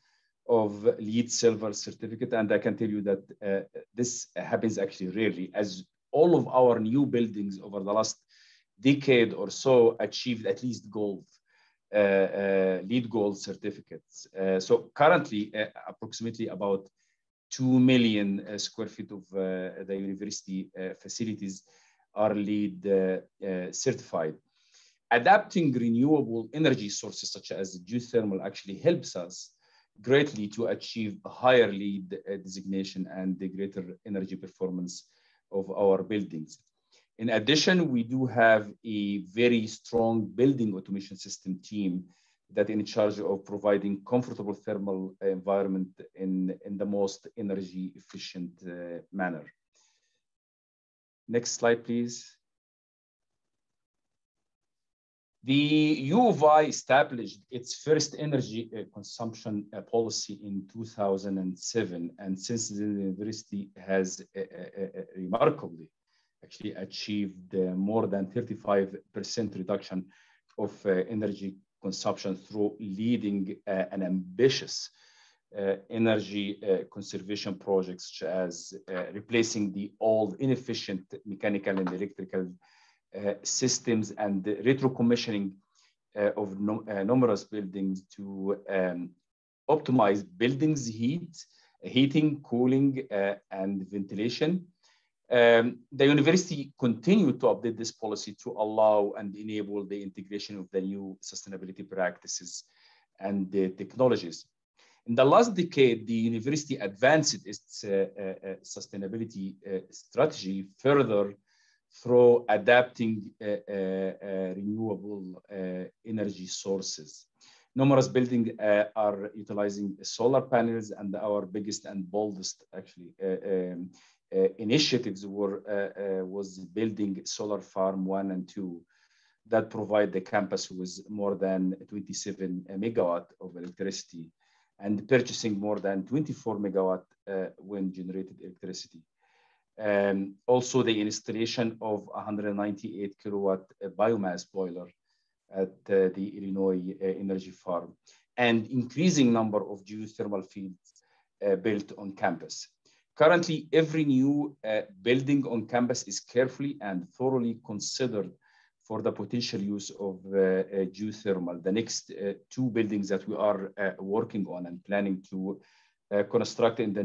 of LEED Silver certificate. And I can tell you that this happens actually rarely, as all of our new buildings over the last decade or so achieved at least gold, LEED Gold certificates. So currently, approximately about 2 million square feet of the university facilities are LEED certified. Adapting renewable energy sources such as geothermal actually helps us greatly to achieve a higher LEED designation and the greater energy performance of our buildings. In addition, we do have a very strong building automation system team that in charge of providing comfortable thermal environment in the most energy efficient manner. Next slide, please. The U of I established its first energy consumption policy in 2007, and since then the university has remarkably actually achieved more than 35% reduction of energy consumption through leading an ambitious energy conservation projects, such as replacing the old inefficient mechanical and electrical systems and the retro-commissioning of numerous buildings to optimize buildings heating, cooling, and ventilation. The university continued to update this policy to allow and enable the integration of the new sustainability practices and the technologies. In the last decade, the university advanced its sustainability strategy further through adapting renewable energy sources. Numerous buildings are utilizing solar panels, and our biggest and boldest actually initiatives was building solar farm 1 and 2 that provide the campus with more than 27 megawatt of electricity and purchasing more than 24 megawatt wind generated electricity. Also the installation of 198 kilowatt biomass boiler at the Illinois Energy Farm, and increasing number of geothermal fields built on campus. Currently, every new building on campus is carefully and thoroughly considered for the potential use of geothermal. The next 2 buildings that we are working on and planning to construct in the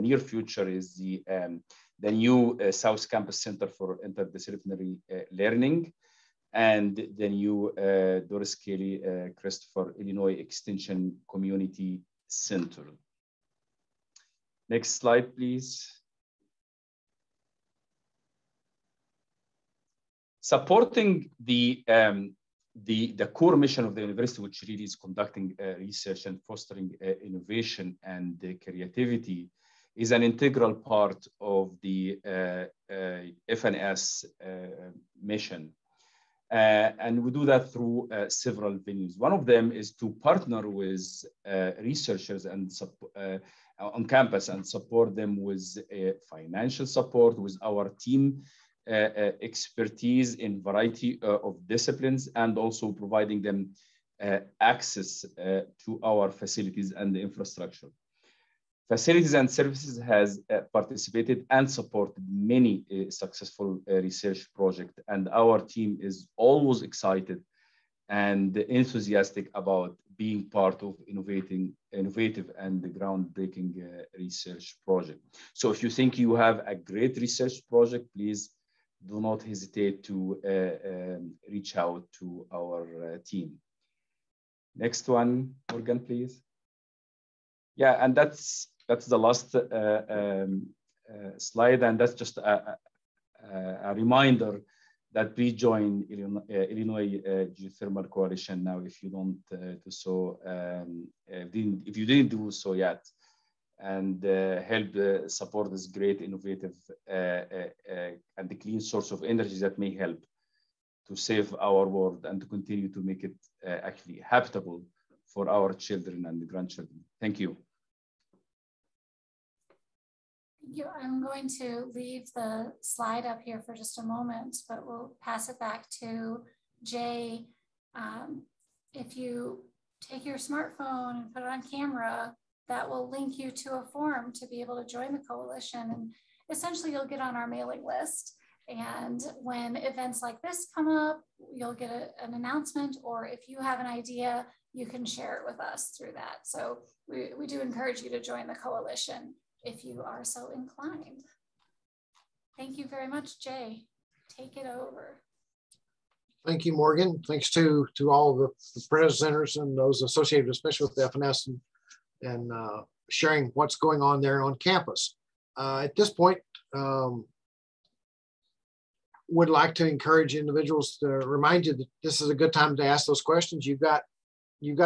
near future is the new South Campus Center for Interdisciplinary Learning and the new Doris Kelly Christopher Illinois Extension Community Center. Next slide, please. Supporting the core mission of the university, which really is conducting research and fostering innovation and creativity, is an integral part of the FNS mission. And we do that through several venues. One of them is to partner with researchers and on campus and support them with financial support, with our team expertise in variety of disciplines, and also providing them access to our facilities and the infrastructure. Facilities and Services has participated and supported many successful research projects, and our team is always excited and enthusiastic about being part of innovative and groundbreaking research project. So if you think you have a great research project, please do not hesitate to reach out to our team. Next one, Morgan, please. Yeah, and that's the last slide, and that's just a reminder that we join Illinois Geothermal Coalition now. If you don't do so, if you didn't do so yet, and help support this great, innovative, and the clean source of energy that may help to save our world and to continue to make it actually habitable for our children and grandchildren. Thank you. Thank you. I'm going to leave the slide up here for just a moment, but we'll pass it back to Jay. If you take your smartphone and put it on camera, that will link you to a form to be able to join the coalition. And essentially you'll get on our mailing list. And when events like this come up, you'll get an announcement, or if you have an idea, you can share it with us through that. So we do encourage you to join the coalition if you are so inclined. Thank you very much, Jay. Take it over. Thank you, Morgan. Thanks to all of the presenters and those associated, especially with the FNS and sharing what's going on there on campus. At this point, would like to encourage individuals to remind you that this is a good time to ask those questions. You've got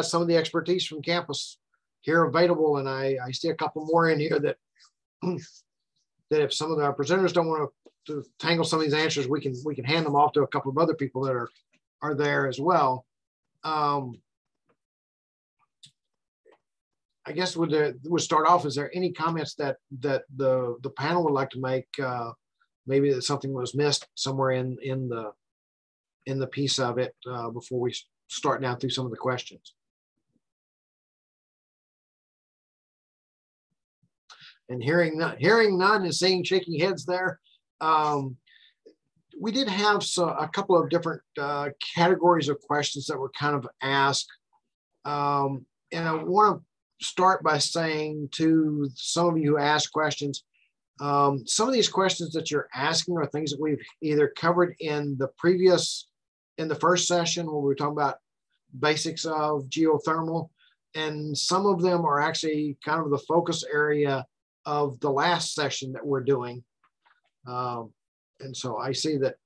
some of the expertise from campus here available, and I see a couple more in here that that if some of our presenters don't want to tangle some of these answers, we can hand them off to a couple of other people that are there as well. I guess we'll start off. Is there any comments that the panel would like to make? Maybe that something was missed somewhere in the piece of it before we start now through some of the questions. And hearing none and seeing shaking heads there. We did have a couple of different categories of questions that were kind of asked. And I want to start by saying to some of you who asked questions, some of these questions that you're asking are things that we've either covered in the first session where we were talking about basics of geothermal, and some of them are actually kind of the focus area of the last session that we're doing. And so I see that.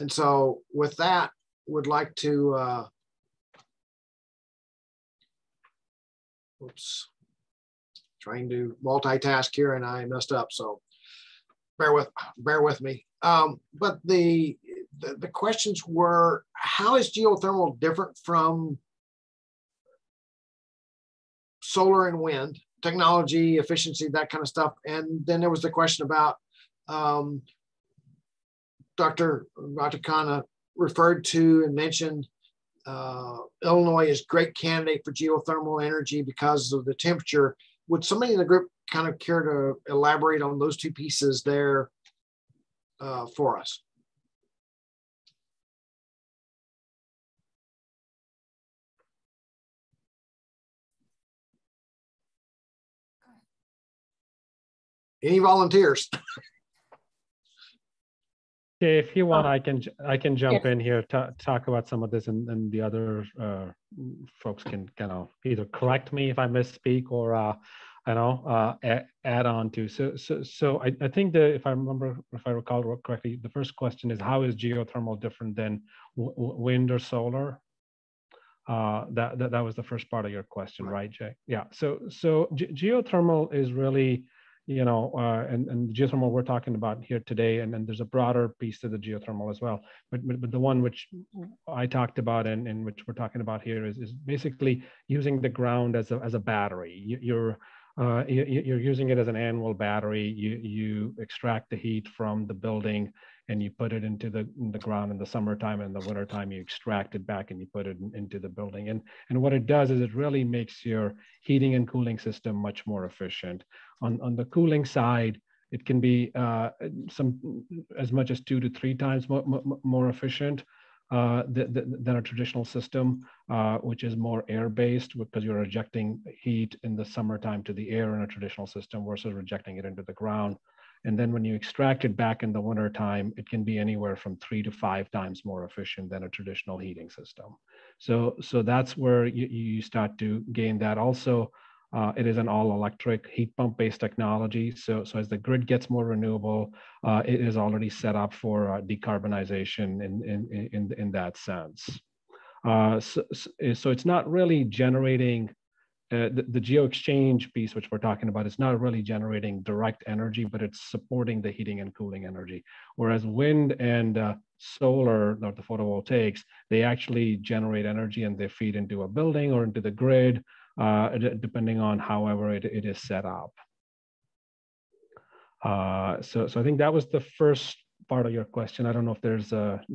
And so with that, would like to, trying to multitask here and I messed up, so bear with me. But the questions were, how is geothermal different from solar and wind technology, efficiency, that kind of stuff? And then there was the question about Dr. Khanna referred to and mentioned Illinois is a great candidate for geothermal energy because of the temperature. Would somebody in the group kind of care to elaborate on those two pieces there for us? Any volunteers? Okay, if you want, I can jump in here to talk about some of this, and the other folks can kind of either correct me if I misspeak or add on to. So I think that if I recall correctly, the first question is, how is geothermal different than wind or solar? That was the first part of your question, right, Jay? Yeah. So geothermal is really, and the geothermal we're talking about here today, and then there's a broader piece to the geothermal as well. But the one which I talked about and which we're talking about here is basically using the ground as a battery. You're using it as an annual battery. You extract the heat from the building and you put it into the ground in the summertime, and in the wintertime you extract it back and you put it into the building. And what it does is it really makes your heating and cooling system much more efficient. On the cooling side, it can be as much as 2 to 3 times more efficient than a traditional system, which is more air-based, because you're rejecting heat in the summertime to the air in a traditional system versus rejecting it into the ground. And then when you extract it back in the wintertime, it can be anywhere from 3 to 5 times more efficient than a traditional heating system. So that's where you start to gain that. Also, it is an all-electric heat pump-based technology. So as the grid gets more renewable, it is already set up for decarbonization in that sense. So it's not really generating the geo-exchange piece, which we're talking about, is not really generating direct energy, but it's supporting the heating and cooling energy. Whereas wind and solar, or the photovoltaics, they actually generate energy and they feed into a building or into the grid, depending on however it is set up. So I think that was the first part of your question. I don't know if there's I'm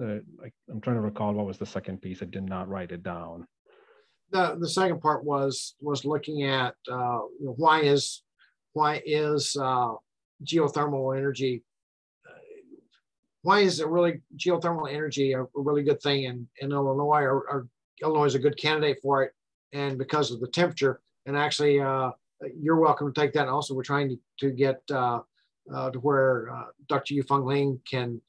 trying to recall what was the second piece. I did not write it down. The second part was looking at why is geothermal energy why is it really geothermal energy a really good thing in Illinois, or Illinois is a good candidate for it, and because of the temperature. And actually, you're welcome to take that. And also, we're trying to get to where Dr. Yufeng Lin can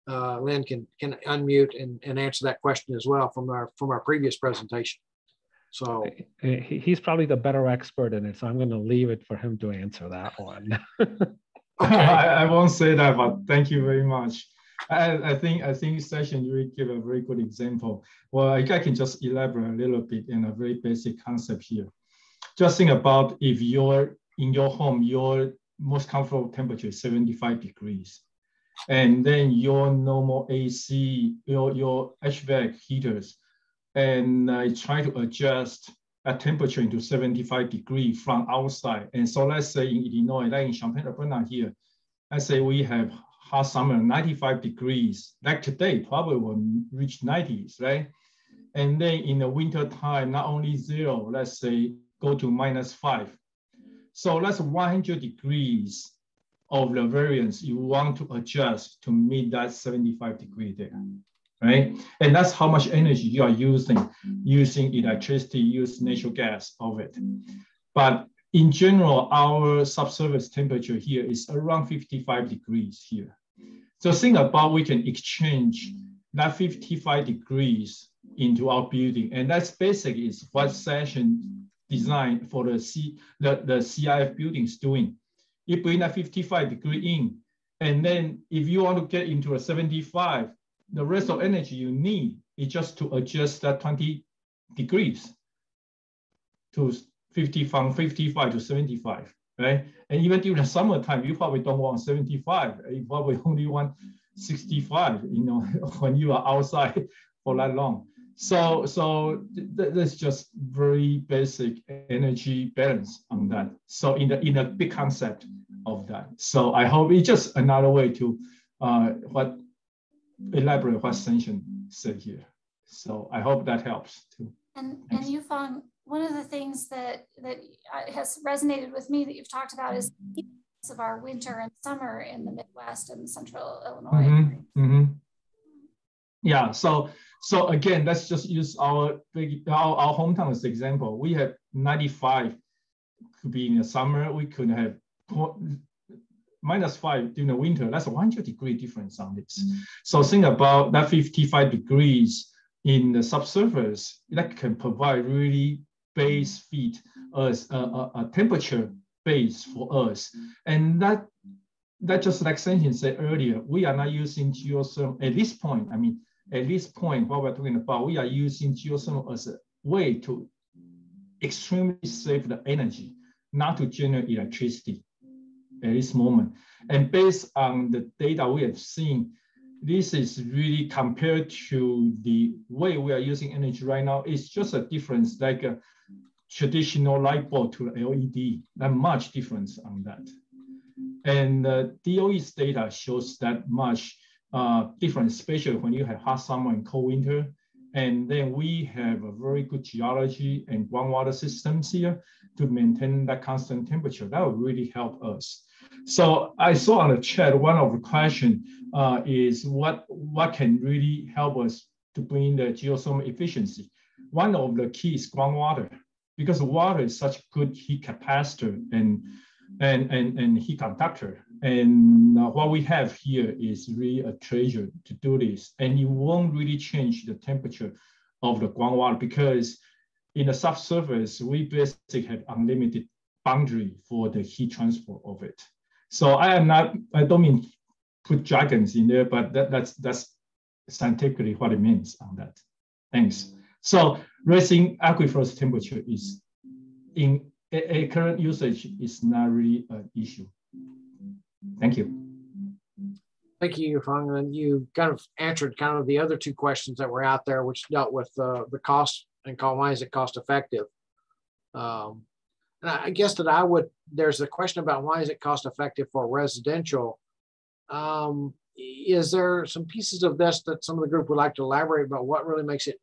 unmute and answer that question as well from our previous presentation. So he's probably the better expert in it, so I'm going to leave it for him to answer that one. Okay. I won't say that, but thank you very much. I think Sachin really gave a very good example. Well, I can just elaborate a little bit in a very basic concept here. Just think about if you're in your home, your most comfortable temperature is 75 degrees. And then your normal AC, your HVAC heaters, and try to adjust a temperature into 75 degrees from outside. And so let's say in Illinois, like in Champaign, Urbana here, let's say we have hot summer, 95 degrees. Like today, probably will reach 90s, right? And then in the winter time, not only 0, let's say go to -5. So that's 100 degrees of the variance you want to adjust to meet that 75 degree there, right? And that's how much energy you are using electricity, use natural gas of it. But in general, our subsurface temperature here is around 55 degrees here. So think about we can exchange that 55 degrees into our building. And that's basically is what Sachin designed for the CIF buildings doing. You bring that 55 degree in, and then if you want to get into a 75, the rest of energy you need is just to adjust that 20 degrees to from 55 to 75, right? And even during the summertime, you probably don't want 75. You probably only want 65, you know, when you are outside for that long. So that's just very basic energy balance on that. So in the big concept of that. So I hope it's just another way to elaborate what Sachin said here. So I hope that helps too. And Yufeng, one of the things that has resonated with me that you've talked about is of our winter and summer in the Midwest and Central Illinois. Mm-hmm, mm-hmm. Yeah. So again, let's just use our hometown as an example. We have 95 could be in the summer. We could have -5 during the winter. That's a 100 degree difference on this. Mm-hmm. So think about that 55 degrees in the subsurface that can provide really base feed us a temperature base for us. And that just like Sachin said earlier, we are not using geothermal at this point. I mean, at this point, what we're talking about, we are using geothermal as a way to extremely save the energy, not to generate electricity at this moment. And based on the data we have seen, this is really compared to the way we are using energy right now, it's just a difference like a traditional light bulb to LED, not much difference on that. And DOE's data shows that much difference, especially when you have hot summer and cold winter. And then we have a very good geology and groundwater systems here to maintain that constant temperature. That would really help us. So I saw on the chat, one of the questions is what can really help us to bring the geothermal efficiency? One of the keys is groundwater, because water is such a good heat capacitor and heat conductor. And what we have here is really a treasure to do this. And it won't really change the temperature of the groundwater, because in the subsurface, we basically have unlimited boundary for the heat transport of it. So I don't mean put jargons in there, but that's scientifically what it means on that. Thanks. So raising aquifers temperature is in a current usage is not really an issue. Thank you. Thank you, Yufeng. And you kind of answered kind of the other two questions that were out there, which dealt with the cost and why is it cost effective. And I guess that there's a question about why is it cost effective for residential. Is there some pieces of this that some of the group would like to elaborate about what really makes it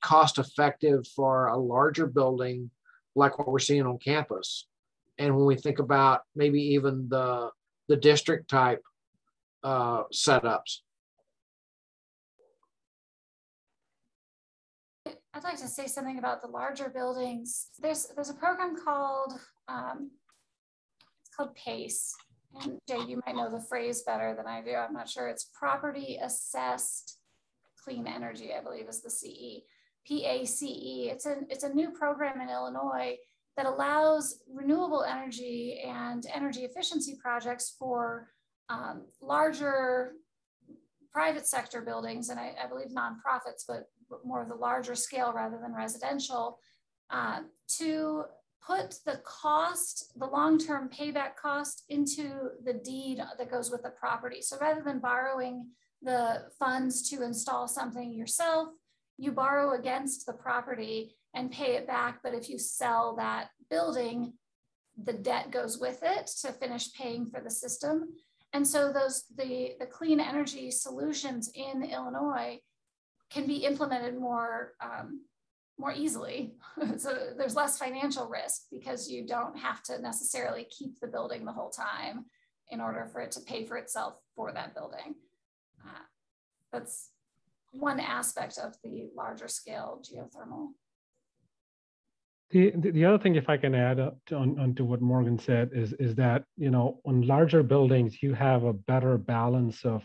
cost effective for a larger building like what we're seeing on campus? And when we think about maybe even the district type setups, I'd like to say something about the larger buildings. There's a program called, it's called PACE. And Jay, you might know the phrase better than I do. I'm not sure. It's Property Assessed Clean Energy, I believe is the CE. PACE. It's a new program in Illinois that allows renewable energy and energy efficiency projects for larger private sector buildings, and I believe nonprofits, but more of the larger scale rather than residential, to put the cost, the long-term payback cost, into the deed that goes with the property. So rather than borrowing the funds to install something yourself, you borrow against the property and pay it back. But if you sell that building, the debt goes with it to finish paying for the system. And so the clean energy solutions in Illinois can be implemented more easily. So there's less financial risk because you don't have to necessarily keep the building the whole time in order for it to pay for itself for that building. That's one aspect of the larger scale geothermal. The other thing, if I can add onto what Morgan said, is that, you know, on larger buildings, you have a better balance of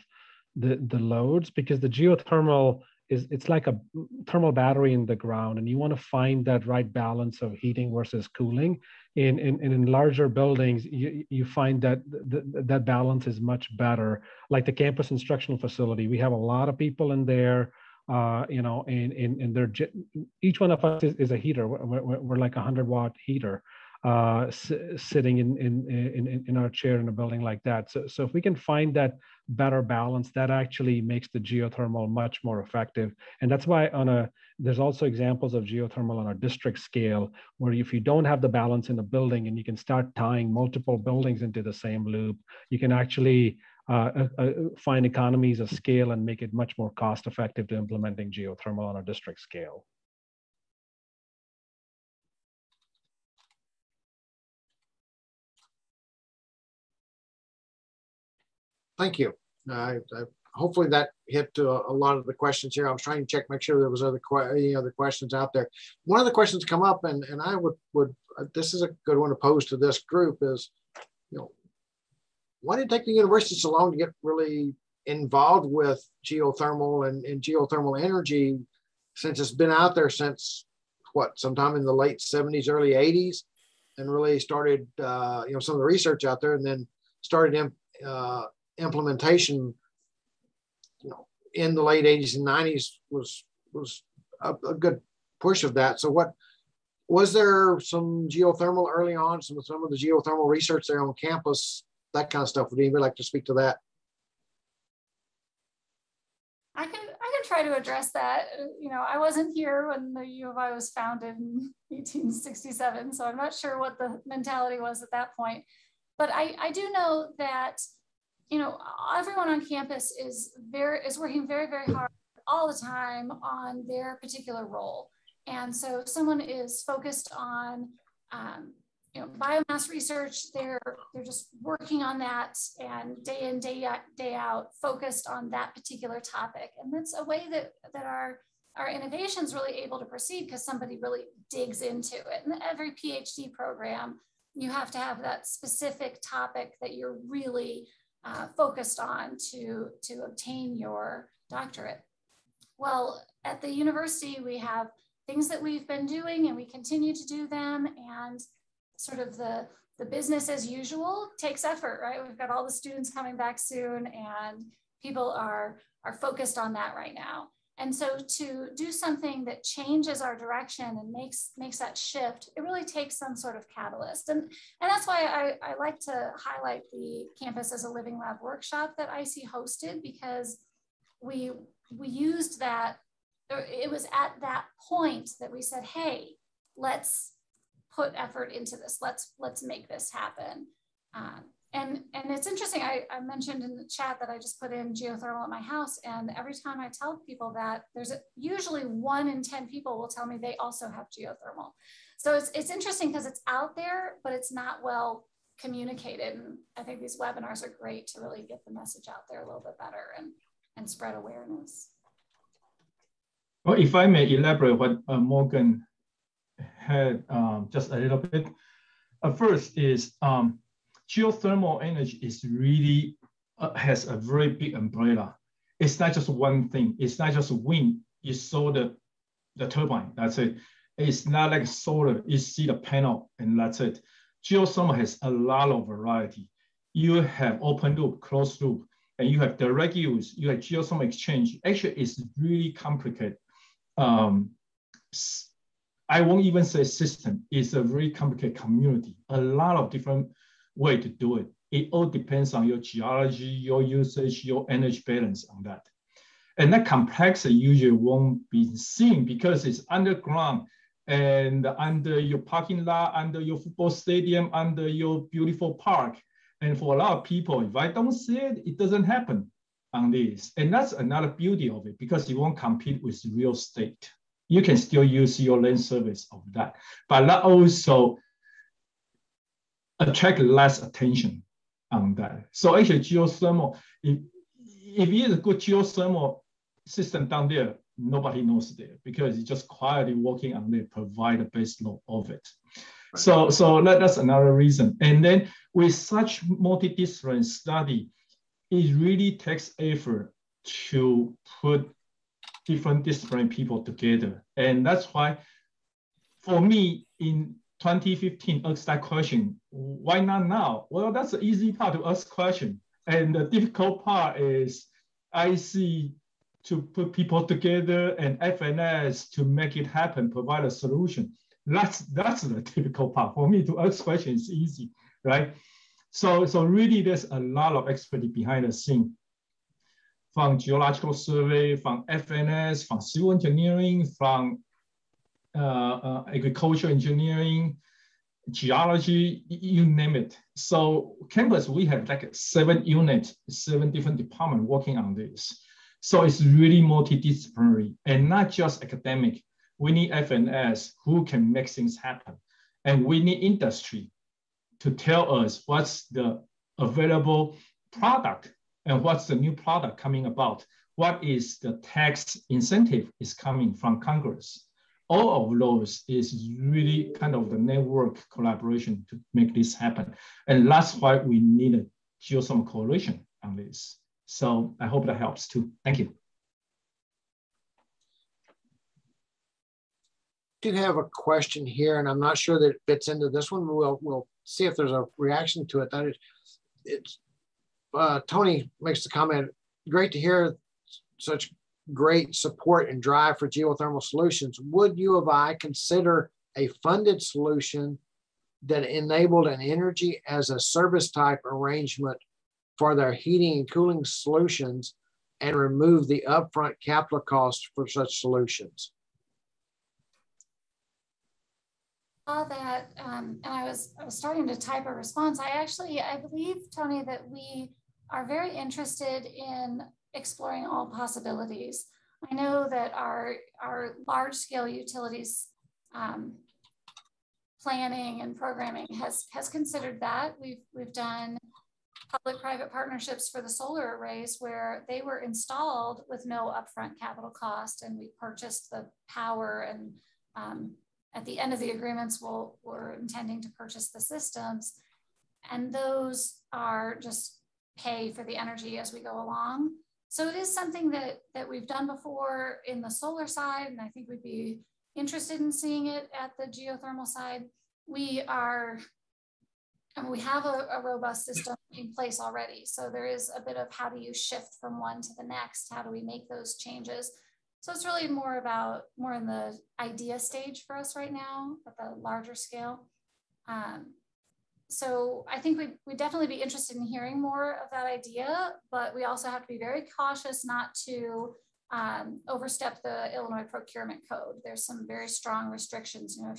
the loads, because the geothermal it's like a thermal battery in the ground, and you want to find that right balance of heating versus cooling. In larger buildings, you find that that balance is much better. Like the Campus Instructional Facility, we have a lot of people in there. You know, and they're, each one of us is a heater. We're like a 100-watt heater sitting in our chair in a building like that. So if we can find that better balance, that actually makes the geothermal much more effective. And that's why there's also examples of geothermal on a district scale, where if you don't have the balance in a building and you can start tying multiple buildings into the same loop, you can actually find economies of scale and make it much more cost effective to implementing geothermal on a district scale. Thank you. Hopefully that hit a lot of the questions here. I was trying to check, make sure there was any other questions out there. One of the questions come up, and I would this is a good one to pose to this group, is, you know, why did it take the university so long to get really involved with geothermal and geothermal energy, since it's been out there since what, sometime in the late 70s, early 80s, and really started, you know, some of the research out there, and then started implementation, you know, in the late 80s and 90s was a good push of that. So what, was there some geothermal early on, some of the geothermal research there on campus, that kind of stuff? Would anybody like to speak to that? I can try to address that. You know, I wasn't here when the U of I was founded in 1867, so I'm not sure what the mentality was at that point. But I do know that, you know, everyone on campus is working very, very hard all the time on their particular role. And so if someone is focused on, you know, biomass research, they're just working on that, and day in, day out, focused on that particular topic. And that's a way that our innovation is really able to proceed, because somebody really digs into it. And every PhD program, you have to have that specific topic that you're really focused on to obtain your doctorate. Well, at the university, we have things that we've been doing, and we continue to do them, and sort of the business as usual takes effort, right? We've got all the students coming back soon, and people are focused on that right now. And so to do something that changes our direction and makes that shift, it really takes some sort of catalyst. And that's why I like to highlight the Campus as a Living Lab workshop that IC hosted, because we used that. It was at that point that we said, hey, let's put effort into this. Let's make this happen. And it's interesting, I mentioned in the chat that I just put in geothermal at my house, and every time I tell people that, usually 1 in 10 people will tell me they also have geothermal. So it's interesting because it's out there, but it's not well communicated. And I think these webinars are great to really get the message out there a little bit better and spread awareness. Well, if I may elaborate what Morgan had just a little bit. First is geothermal energy is really has a very big umbrella. It's not just one thing. It's not just wind. You saw the turbine, that's it. It's not like solar. You see the panel and that's it. Geothermal has a lot of variety. You have open loop, closed loop, and you have direct use. You have geothermal exchange. Actually, it's really complicated. I won't even say system. It's a very complicated community. A lot of different ways to do it. It all depends on your geology, your usage, your energy balance on that. And that complexity usually won't be seen because it's underground and under your parking lot, under your football stadium, under your beautiful park. And for a lot of people, if I don't see it, it doesn't happen on this. And that's another beauty of it because you won't compete with real estate. You can still use your land service of that, but that also attract less attention on that. So actually geothermal, if it is a good geothermal system down there, nobody knows there because it's just quietly working on there, provide the base load of it. Right. So that's another reason. And then with such multidisciplinary study, it really takes effort to put different discipline people together. And that's why, for me, in 2015, ask that question, why not now? Well, that's the easy part to ask question. And the difficult part is I see to put people together and FNS to make it happen, provide a solution. That's the difficult part. For me to ask questions is easy, right? So really there's a lot of expertise behind the scene. From geological survey, from FNS, from civil engineering, from agricultural engineering, geology, you name it. So campus, we have like 7 units, 7 different departments working on this. So it's really multidisciplinary and not just academic. We need FNS who can make things happen. And we need industry to tell us what's the available product and what's the new product coming about. What is the tax incentive is coming from Congress. All of those is really kind of the network collaboration to make this happen. And that's why we need a geothermal coalition on this. So I hope that helps too. Thank you. I do have a question here, and I'm not sure that it fits into this one. We'll see if there's a reaction to it. That is, it's Tony makes the comment, great to hear such great support and drive for geothermal solutions. Would U of I consider a funded solution that enabled an energy as a service type arrangement for their heating and cooling solutions and remove the upfront capital costs for such solutions? And I was starting to type a response. I believe, Tony, that we are very interested in exploring all possibilities. I know that our large scale utilities planning and programming has considered that. We've done public-private partnerships for the solar arrays where they were installed with no upfront capital cost, and we purchased the power, and at the end of the agreements, we're intending to purchase the systems, and those are just pay for the energy as we go along. So it is something that we've done before in the solar side, and I think we'd be interested in seeing it at the geothermal side. We have a robust system in place already. So there is a bit of how do you shift from one to the next? How do we make those changes? So it's really more in the idea stage for us right now at the larger scale. So I think we'd definitely be interested in hearing more of that idea, but we also have to be very cautious not to overstep the Illinois procurement code. There's some very strong restrictions. You know,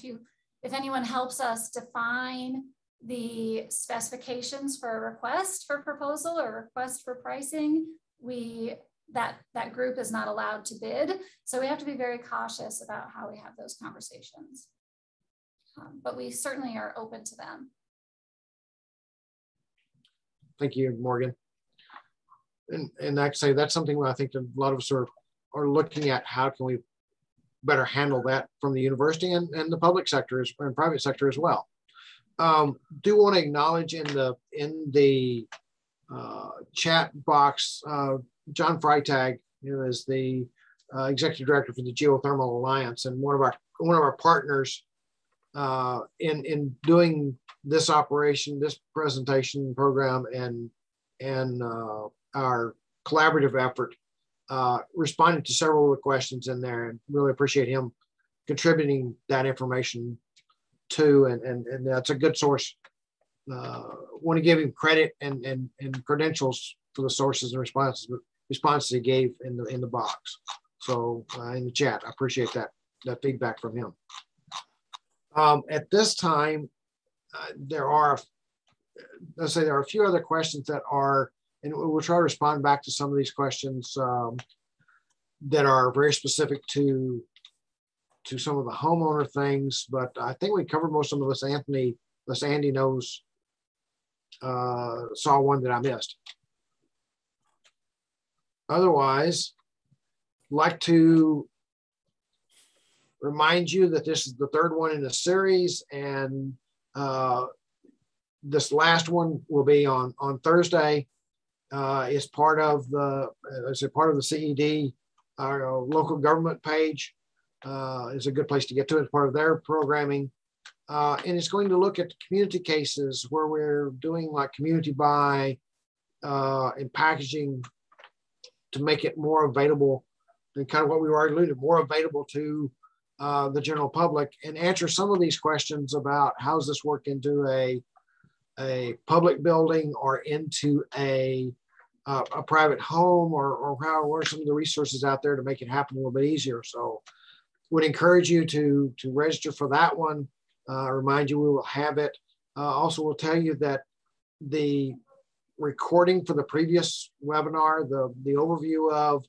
if anyone helps us define the specifications for a request for proposal or request for pricing, that group is not allowed to bid. So we have to be very cautious about how we have those conversations. But we certainly are open to them. Thank you, Morgan. And I'd say that's something I think a lot of us are looking at. How can we better handle that from the university and the public sector and private sector as well. Do want to acknowledge in the chat box, John Freitag, who is the executive director for the Geothermal Alliance and one of our partners in doing this operation, this presentation program, and our collaborative effort. Responded to several of the questions in there, and really appreciate him contributing that information too. And that's a good source. Want to give him credit and credentials for the sources and responses he gave in the box. So in the chat, I appreciate that feedback from him. At this time, there are a few other questions that are, and we'll try to respond back to some of these questions that are very specific to some of the homeowner things, but I think we covered most of them unless Andy knows, saw one that I missed. Otherwise, I'd like to remind you that this is the third one in the series, and this last one will be on Thursday. It's part of the CED, our local government page. Is a good place to get to it. It's part of their programming. And it's going to look at community cases where we're doing like community buy and packaging to make it more available, and kind of what we already alluded, more available to the general public, and answer some of these questions about how does this work into a public building or into a private home, or what are some of the resources out there to make it happen a little bit easier. So would encourage you to register for that one. Remind you we will have it. Also will tell you that the recording for the previous webinar, the overview of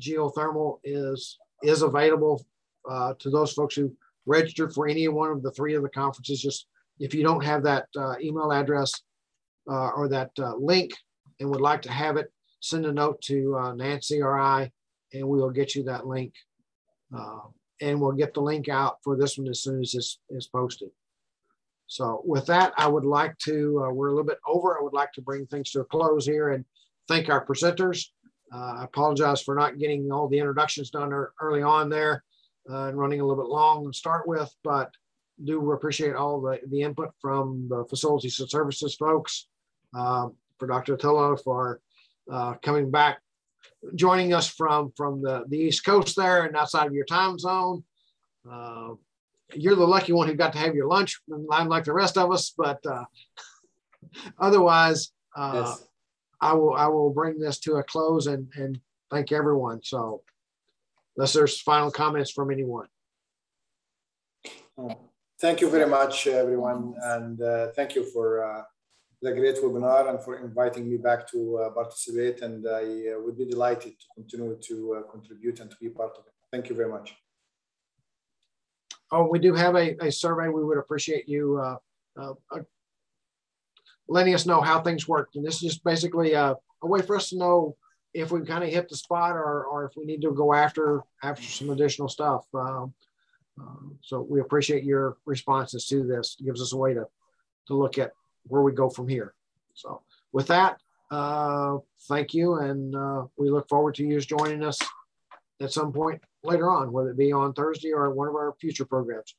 geothermal is available to those folks who registered for any one of the three of the conferences. Just if you don't have that email address or that link and would like to have it, send a note to Nancy or I, and we will get you that link. And we'll get the link out for this one as soon as it's posted. So with that, I would like to, we're a little bit over. I would like to bring things to a close here and thank our presenters. I apologize for not getting all the introductions done early on there and running a little bit long to start with, but do appreciate all the input from the facilities and services folks, for Dr. Attalla for coming back, joining us from the East Coast there and outside of your time zone. You're the lucky one who got to have your lunch, like the rest of us, but otherwise, yes. I will bring this to a close and thank everyone. So unless there's final comments from anyone. Thank you very much, everyone. And thank you for the great webinar and for inviting me back to participate. And I would be delighted to continue to contribute and to be part of it. Thank you very much. Oh, we do have a survey. We would appreciate you letting us know how things worked. And this is just basically a way for us to know if we kind of hit the spot or if we need to go after some additional stuff. So we appreciate your responses to this. It gives us a way to look at where we go from here. So with that, thank you. And we look forward to you joining us at some point later on, whether it be on Thursday or one of our future programs.